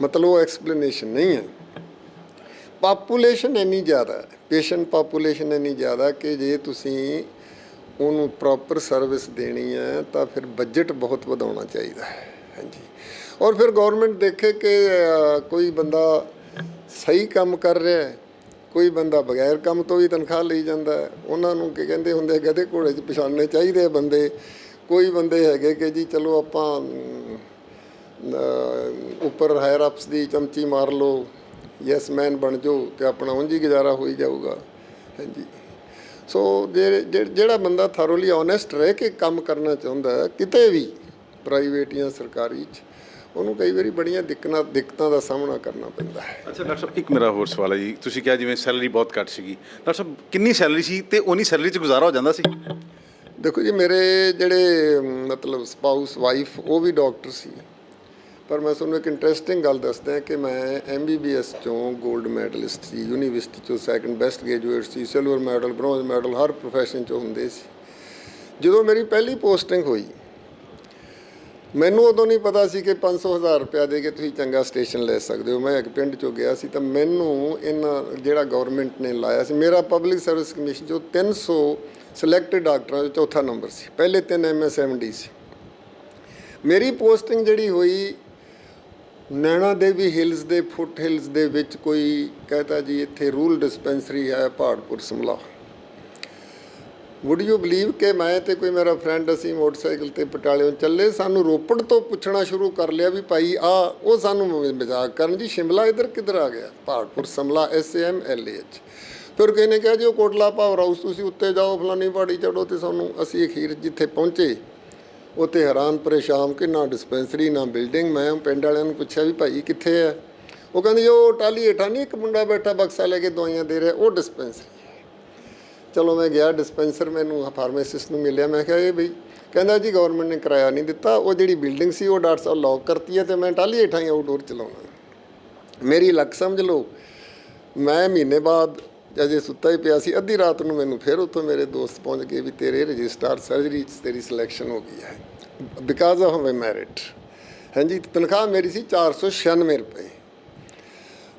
ਮਤਲਬ ਉਹ ਐਕਸਪਲੇਨੇਸ਼ਨ ਨਹੀਂ ਹੈ। ਪਾਪੂਲੇਸ਼ਨ ਇੰਨੀ ਜ਼ਿਆਦਾ ਹੈ, ਪੇਸ਼ੈਂਟ ਪਾਪੂਲੇਸ਼ਨ ਇੰਨੀ ਜ਼ਿਆਦਾ ਕਿ ਜੇ ਤੁਸੀਂ ਉਹਨੂੰ ਪ੍ਰੋਪਰ ਸਰਵਿਸ ਦੇਣੀ ਹੈ ਤਾਂ ਫਿਰ ਬਜਟ ਬਹੁਤ ਵਧਾਉਣਾ ਚਾਹੀਦਾ ਹੈ। ਹਾਂਜੀ, ਔਰ ਫਿਰ ਗੌਰਮੈਂਟ ਦੇਖੇ ਕਿ ਕੋਈ ਬੰਦਾ ਸਹੀ ਕੰਮ ਕਰ ਰਿਹਾ ਹੈ, ਕੋਈ ਬੰਦਾ ਬਗੈਰ ਕੰਮ ਤੋਂ ਵੀ ਤਨਖਾਹ ਲਈ ਜਾਂਦਾ ਹੈ। ਉਹਨਾਂ ਨੂੰ ਕੀ ਕਹਿੰਦੇ ਹੁੰਦੇ, ਗਧੇ ਘੋੜੇ 'ਚ ਪਛਾਣਨੇ ਚਾਹੀਦੇ ਬੰਦੇ। ਕੋਈ ਬੰਦੇ ਹੈਗੇ ਕਿ ਜੀ ਚਲੋ ਆਪਾਂ ਉੱਪਰ ਹਾਇਰ ਅਪਸ ਦੀ ਚਮਚੀ ਮਾਰ ਲਓ, ਯੈਸ ਮੈਨ ਬਣ ਜਾਓ ਅਤੇ ਆਪਣਾ ਉਂਝ ਹੀ ਗੁਜ਼ਾਰਾ ਹੋਈ ਜਾਊਗਾ। ਹਾਂਜੀ। ਸੋ ਜਿਹੜਾ ਬੰਦਾ ਥਰੋਲੀ ਓਨੈਸਟ ਰਹਿ ਕੇ ਕੰਮ ਕਰਨਾ ਚਾਹੁੰਦਾ ਹੈ ਕਿਤੇ ਵੀ, ਪ੍ਰਾਈਵੇਟ ਜਾਂ ਸਰਕਾਰੀ 'ਚ, ਉਹਨੂੰ ਕਈ ਵਾਰੀ ਬੜੀਆਂ ਦਿੱਕਤਾਂ ਦਾ ਸਾਹਮਣਾ ਕਰਨਾ ਪੈਂਦਾ ਹੈ। ਅੱਛਾ ਡਾਕਟਰ ਸਾਹਿਬ, ਇੱਕ ਮੇਰਾ ਹੋਰ ਸਵਾਲ ਹੈ ਜੀ। ਤੁਸੀਂ ਕਿਹਾ ਜਿਵੇਂ ਸੈਲਰੀ ਬਹੁਤ ਘੱਟ ਸੀਗੀ, ਡਾਕਟਰ ਸਾਹਿਬ ਕਿੰਨੀ ਸੈਲਰੀ ਸੀ ਤੇ ਉਨੀ ਸੈਲਰੀ 'ਚ ਗੁਜ਼ਾਰਾ ਹੋ ਜਾਂਦਾ ਸੀ? ਦੇਖੋ ਜੀ, ਮੇਰੇ ਜਿਹੜੇ ਮਤਲਬ ਸਪਾਊਸ ਵਾਈਫ ਉਹ ਵੀ ਡਾਕਟਰ ਸੀ, ਪਰ ਮੈਂ ਤੁਹਾਨੂੰ ਇੱਕ ਇੰਟਰਸਟਿੰਗ ਗੱਲ ਦੱਸਦਾ ਕਿ ਮੈਂ MBBS ਚੋਂ 골ਡ ਮੈਡਲਿਸਟ ਸੀ, ਯੂਨੀਵਰਸਿਟੀ ਚੋਂ ਸੈਕੰਡ ਬੈਸਟ ਗ੍ਰੈਜੂਏਟ ਸੀ, ਸਿਲਵਰ ਮੈਡਲ, ਬ੍ਰੌਂਜ਼ ਮੈਡਲ ਹਰ ਪ੍ਰੋਫੈਸ਼ਨ 'ਚੋਂ ਹੁੰਦੇ ਸੀ। ਜਦੋਂ ਮੇਰੀ ਪਹਿਲੀ ਪੋਸਟਿੰਗ ਹੋਈ, ਮੈਨੂੰ ਉਦੋਂ ਨਹੀਂ ਪਤਾ ਸੀ ਕਿ 500,000 ਰੁਪਇਆ ਦੇ ਕੇ ਤੁਸੀਂ ਚੰਗਾ ਸਟੇਸ਼ਨ ਲੈ ਸਕਦੇ ਹੋ। ਮੈਂ ਇੱਕ ਪਿੰਡ 'ਚੋਂ ਗਿਆ ਸੀ ਤਾਂ ਮੈਨੂੰ ਇਹਨਾਂ ਜਿਹੜਾ ਗਵਰਨਮੈਂਟ ਨੇ ਲਾਇਆ ਸੀ, ਮੇਰਾ ਪਬਲਿਕ ਸਰਵਿਸ ਕਮਿਸ਼ਨ 'ਚੋਂ 300 ਸਿਲੈਕਟਡ ਡਾਕਟਰਾਂ 'ਚੋਂ ਚੌਥਾ ਨੰਬਰ ਸੀ, ਪਹਿਲੇ 3 MSMD ਸੀ। ਮੇਰੀ ਪੋਸਟਿੰਗ ਜਿਹੜੀ ਹੋਈ ਨੈਣਾ ਦੇਵੀ ਹਿਲਸ ਦੇ ਫੁੱਟ ਹਿਲਸ ਦੇ ਵਿੱਚ, ਕੋਈ ਕਹਤਾ ਜੀ ਇੱਥੇ ਰੂਰਲ ਡਿਸਪੈਂਸਰੀ ਹੈ ਪਹਾੜਪੁਰ ਸਮਲਾ। ਵੁੱਡ ਯੂ ਬਲੀਵ ਕਿ ਮੈਂ ਤੇ ਕੋਈ ਮੇਰਾ ਫਰੈਂਡ ਅਸੀਂ ਮੋਟਰਸਾਈਕਲ ਤੇ ਪਟਿਆਲਿਓਂ ਚੱਲੇ, ਸਾਨੂੰ ਰੋਪੜ ਤੋਂ ਪੁੱਛਣਾ ਸ਼ੁਰੂ ਕਰ ਲਿਆ ਵੀ ਭਾਈ ਉਹ ਸਾਨੂੰ ਮਜ਼ਾਕ ਕਰਨ ਜੀ, ਸ਼ਿਮਲਾ ਇੱਧਰ ਕਿੱਧਰ ਆ ਗਿਆ, ਪਹਾੜਪੁਰ ਸਮਲਾ SAMLAH। ਫਿਰ ਕਿਸੇ ਨੇ ਕਿਹਾ ਜੀ ਉਹ ਕੋਟਲਾ ਪਾਵਰ ਹਾਊਸ, ਤੁਸੀਂ ਉੱਤੇ ਜਾਓ ਫਲਾਨੀ ਪਹਾੜੀ ਚੜ੍ਹੋ। ਤੇ ਸਾਨੂੰ ਅਸੀਂ ਅਖੀਰ ਜਿੱਥੇ ਪਹੁੰਚੇ ਉੱਥੇ ਹੈਰਾਨ ਪਰੇਸ਼ਾਨ ਕਿ ਨਾ ਡਿਸਪੈਂਸਰੀ ਨਾ ਬਿਲਡਿੰਗ। ਮੈਂ ਪਿੰਡ ਵਾਲਿਆਂ ਨੂੰ ਪੁੱਛਿਆ ਵੀ ਭਾਈ ਕਿੱਥੇ ਹੈ? ਉਹ ਕਹਿੰਦੇ ਉਹ ਟਾਲੀ ਹੇਠਾਂ ਨਹੀਂ ਇੱਕ ਮੁੰਡਾ ਬੈਠਾ ਬਕਸਾ ਲੈ ਕੇ ਦਵਾਈਆਂ ਦੇ ਰਿਹਾ, ਉਹ ਡਿਸਪੈਂਸਰੀ। ਚਲੋ ਮੈਂ ਗਿਆ ਡਿਸਪੈਂਸਰ, ਮੈਨੂੰ ਫਾਰਮਾਸਿਸਟ ਨੂੰ ਮਿਲਿਆ। ਮੈਂ ਕਿਹਾ ਇਹ ਬਈ, ਕਹਿੰਦਾ ਜੀ ਗਵਰਨਮੈਂਟ ਨੇ ਕਿਰਾਇਆ ਨਹੀਂ ਦਿੱਤਾ, ਉਹ ਜਿਹੜੀ ਬਿਲਡਿੰਗ ਸੀ ਉਹ ਡਾਕਟਰ ਸਾਹਿਬ ਲੌਕ ਕਰਤੀ ਹੈ ਤੇ ਮੈਂ ਟਾਲੀ ਹੇਠਾਂ ਹੀ ਆਊਟਡੋਰ ਚਲਾਉਣਾ। ਮੇਰੀ ਲੱਕ ਸਮਝ ਲਓ। ਮੈਂ ਮਹੀਨੇ ਬਾਅਦ ਅਜੇ ਸੁੱਤਾ ਹੀ ਪਿਆ ਸੀ, ਅੱਧੀ ਰਾਤ ਨੂੰ ਮੈਨੂੰ ਫਿਰ ਉੱਥੋਂ ਮੇਰੇ ਦੋਸਤ ਪਹੁੰਚ ਗਏ ਵੀ ਤੇਰੇ ਰਜਿਸਟਰਾਰ ਸਰਜਰੀ 'ਚ ਤੇਰੀ ਸਿਲੈਕਸ਼ਨ ਹੋ ਗਈ ਹੈ ਬਿਕਾਜ਼ ਆਫ ਮਾਈ ਮੈਰਿਟ। ਹਾਂਜੀ, ਤਨਖਾਹ ਮੇਰੀ ਸੀ 496 ਰੁਪਏ।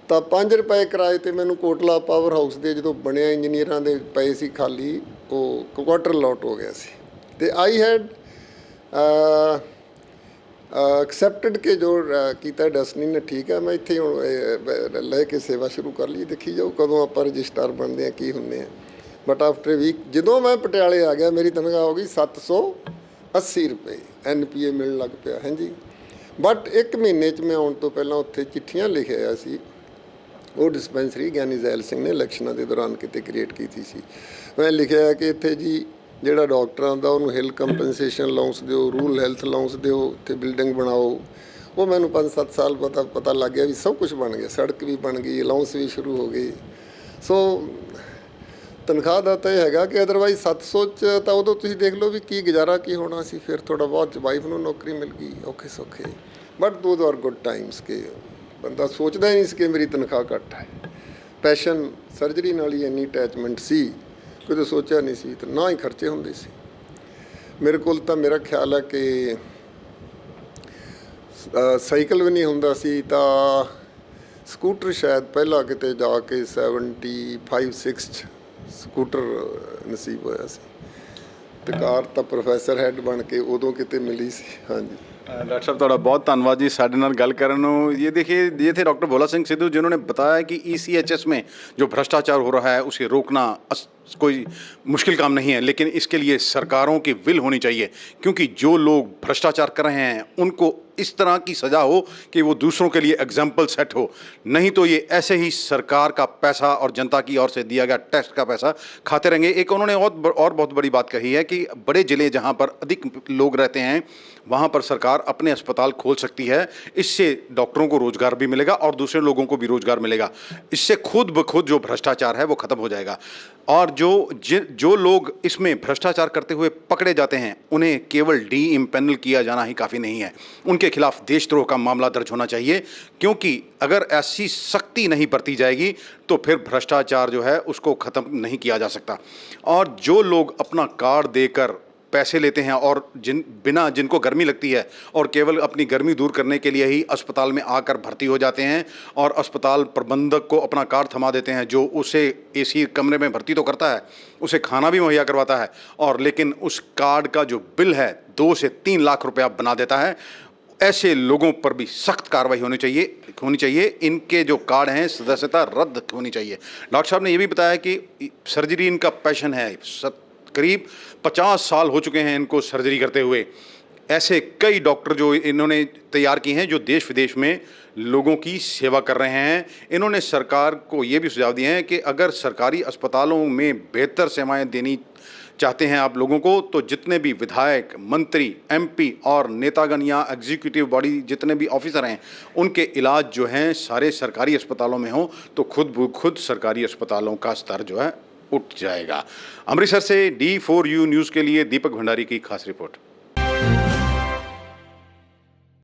ਤਾਂ 5 ਰੁਪਏ ਕਿਰਾਏ 'ਤੇ ਮੈਨੂੰ ਕੋਟਲਾ ਪਾਵਰ ਹਾਊਸ ਦੇ ਜਦੋਂ ਬਣਿਆ ਇੰਜੀਨੀਅਰਾਂ ਦੇ ਪਏ ਸੀ ਖਾਲੀ, ਉਹ ਕੁਆਟਰ ਲੋਟ ਹੋ ਗਿਆ ਸੀ। ਅਤੇ ਆਈ ਹੈਡ ਐਕਸੈਪਟਡ ਕਿ ਜੋ ਕੀਤਾ ਡੈਸਟਨੀ ਨੇ, ਠੀਕ ਹੈ ਮੈਂ ਇੱਥੇ ਹੁਣ ਲੈ ਕੇ ਸੇਵਾ ਸ਼ੁਰੂ ਕਰ ਲਈ, ਦੇਖੀ ਜਾਓ ਕਦੋਂ ਆਪਾਂ ਰਜਿਸਟਰਾਰ ਬਣਦੇ ਹਾਂ ਕੀ ਹੁੰਦੇ ਹਾਂ। ਬਟ ਆਫਟਰ ਵੀਕ ਜਦੋਂ ਮੈਂ ਪਟਿਆਲੇ ਆ ਗਿਆ, ਮੇਰੀ ਤਨਖਾਹ ਹੋ ਗਈ 780 ਰੁਪਏ, NPA ਮਿਲਣ ਲੱਗ ਪਿਆ। ਹਾਂਜੀ, ਬਟ 1 ਮਹੀਨੇ 'ਚ ਮੈਂ ਆਉਣ ਤੋਂ ਪਹਿਲਾਂ ਉੱਥੇ ਚਿੱਠੀਆਂ ਲਿਖਿਆ ਸੀ। ਉਹ ਡਿਸਪੈਂਸਰੀ ਗਿਆਨੀ ਜ਼ੈਲ ਸਿੰਘ ਨੇ ਇਲੈਕਸ਼ਨਾਂ ਦੇ ਦੌਰਾਨ ਕਿਤੇ ਕ੍ਰੀਏਟ ਕੀਤੀ ਸੀ। ਮੈਂ ਲਿਖਿਆ ਕਿ ਇੱਥੇ ਜੀ ਜਿਹੜਾ ਡਾਕਟਰਾਂ ਦਾ ਉਹਨੂੰ ਹਿਲ ਕੰਪਨਸੇਸ਼ਨ ਅਲਾਊਂਸ ਦਿਓ, ਰੂਰਲ ਹੈਲਥ ਅਲਾਊਂਸ ਦਿਓ, ਇੱਥੇ ਬਿਲਡਿੰਗ ਬਣਾਓ। ਉਹ ਮੈਨੂੰ 5-7 ਸਾਲ ਪਤਾ ਲੱਗ ਗਿਆ ਵੀ ਸਭ ਕੁਝ ਬਣ ਗਿਆ, ਸੜਕ ਵੀ ਬਣ ਗਈ, ਅਲਾਊਂਸ ਵੀ ਸ਼ੁਰੂ ਹੋ ਗਏ। ਸੋ ਤਨਖਾਹ ਦਾ ਤਾਂ ਇਹ ਹੈਗਾ ਕਿ ਅਦਰਵਾਈਜ਼ 700 'ਚ ਤਾਂ ਉਦੋਂ ਤੁਸੀਂ ਦੇਖ ਲਓ ਵੀ ਕੀ ਗੁਜ਼ਾਰਾ ਕੀ ਹੋਣਾ ਸੀ। ਫਿਰ ਥੋੜ੍ਹਾ ਬਹੁਤ ਵਾਈਫ ਨੂੰ ਨੌਕਰੀ ਮਿਲ ਗਈ ਔਖੇ ਸੌਖੇ, but those are good Times ਕਿ ਬੰਦਾ ਸੋਚਦਾ ਹੀ ਨਹੀਂ ਸੀ ਕਿ ਮੇਰੀ ਤਨਖਾਹ ਘੱਟ ਹੈ। ਪੈਸ਼ਨ ਸਰਜਰੀ ਨਾਲ ਹੀ ਇੰਨੀ ਅਟੈਚਮੈਂਟ ਸੀ, ਕਦੇ ਸੋਚਿਆ ਨਹੀਂ ਸੀ, ਤਾਂ ਨਾ ਹੀ ਖਰਚੇ ਹੁੰਦੇ ਸੀ। ਮੇਰੇ ਕੋਲ ਤਾਂ ਮੇਰਾ ਖਿਆਲ ਹੈ ਕਿ ਸਾਈਕਲ ਵੀ ਨਹੀਂ ਹੁੰਦਾ ਸੀ, ਤਾਂ ਸਕੂਟਰ ਸ਼ਾਇਦ ਪਹਿਲਾਂ ਕਿਤੇ ਜਾ ਕੇ 75-6 'ਚ ਸਕੂਟਰ ਨਸੀਬ ਹੋਇਆ ਸੀ। ਅਤੇ ਕਾਰ ਤਾਂ ਪ੍ਰੋਫੈਸਰ ਹੈਡ ਬਣ ਕੇ ਉਦੋਂ ਕਿਤੇ ਮਿਲੀ ਸੀ। ਹਾਂਜੀ डॉक्टर साहब थोड़ा बहुत धन्यवाद जी साढ़े नाल गल करन नूं। ये देखिए, ये थे डॉक्टर भोला सिंह सिद्धू जिन्होंने बताया कि ECHS में जो भ्रष्टाचार हो रहा है उसे रोकना कोई मुश्किल काम नहीं है, लेकिन इसके लिए सरकारों की विल होनी चाहिए, क्योंकि जो लोग भ्रष्टाचार कर रहे हैं उनको इस तरह की सज़ा हो कि वो दूसरों के लिए एग्जाम्पल सेट हो। नहीं तो ये ऐसे ही सरकार का पैसा और जनता की ओर से दिया गया टैक्स का पैसा खाते रहेंगे। एक उन्होंने और बहुत बड़ी बात कही है कि बड़े ज़िले जहाँ पर अधिक लोग रहते हैं वहाँ पर सरकार अपने अस्पताल खोल सकती है। इससे डॉक्टरों को रोज़गार भी मिलेगा और दूसरे लोगों को भी रोज़गार मिलेगा। इससे खुद ब खुद जो भ्रष्टाचार है वो ख़त्म हो जाएगा। और जो लोग इसमें भ्रष्टाचार करते हुए पकड़े जाते हैं उन्हें केवल डी-इम्पैनल किया जाना ही काफ़ी नहीं है, उनके खिलाफ देशद्रोह का मामला दर्ज होना चाहिए, क्योंकि अगर ऐसी सख्ती नहीं बरती जाएगी तो फिर भ्रष्टाचार जो है उसको ख़त्म नहीं किया जा सकता। और जो लोग अपना कार्ड देकर पैसे लेते हैं और जिनको गर्मी लगती है और केवल अपनी गर्मी दूर करने के लिए ही अस्पताल में आकर भर्ती हो जाते हैं और अस्पताल प्रबंधक को अपना कार्ड थमा देते हैं, जो उसे AC कमरे में भर्ती तो करता है, उसे खाना भी मुहैया करवाता है, और लेकिन उस कार्ड का जो बिल है 2 से 3 लाख रुपया बना देता है। ऐसे लोगों पर भी सख्त कार्रवाई होनी चाहिए। इनके जो कार्ड हैं सदस्यता रद्द होनी चाहिए। डॉक्टर साहब ने ये भी बताया कि सर्जरी इनका पैशन है, करीब 50 साल हो चुके हैं इनको सर्जरी करते हुए। ऐसे कई डॉक्टर जो इन्होंने तैयार किए हैं जो देश विदेश में लोगों की सेवा कर रहे हैं। इन्होंने सरकार को ये भी सुझाव दिए हैं कि अगर सरकारी अस्पतालों में बेहतर सेवाएं देनी चाहते हैं आप लोगों को, तो जितने भी विधायक, मंत्री, एमपी और नेतागण या एग्जीक्यूटिव बॉडी जितने भी ऑफिसर हैं, उनके इलाज जो हैं सारे सरकारी अस्पतालों में हों, तो खुद सरकारी अस्पतालों का स्तर जो है उठ जाएगा। अमृतसर से D4U न्यूज़ के लिए दीपक भंडारी की खास रिपोर्ट।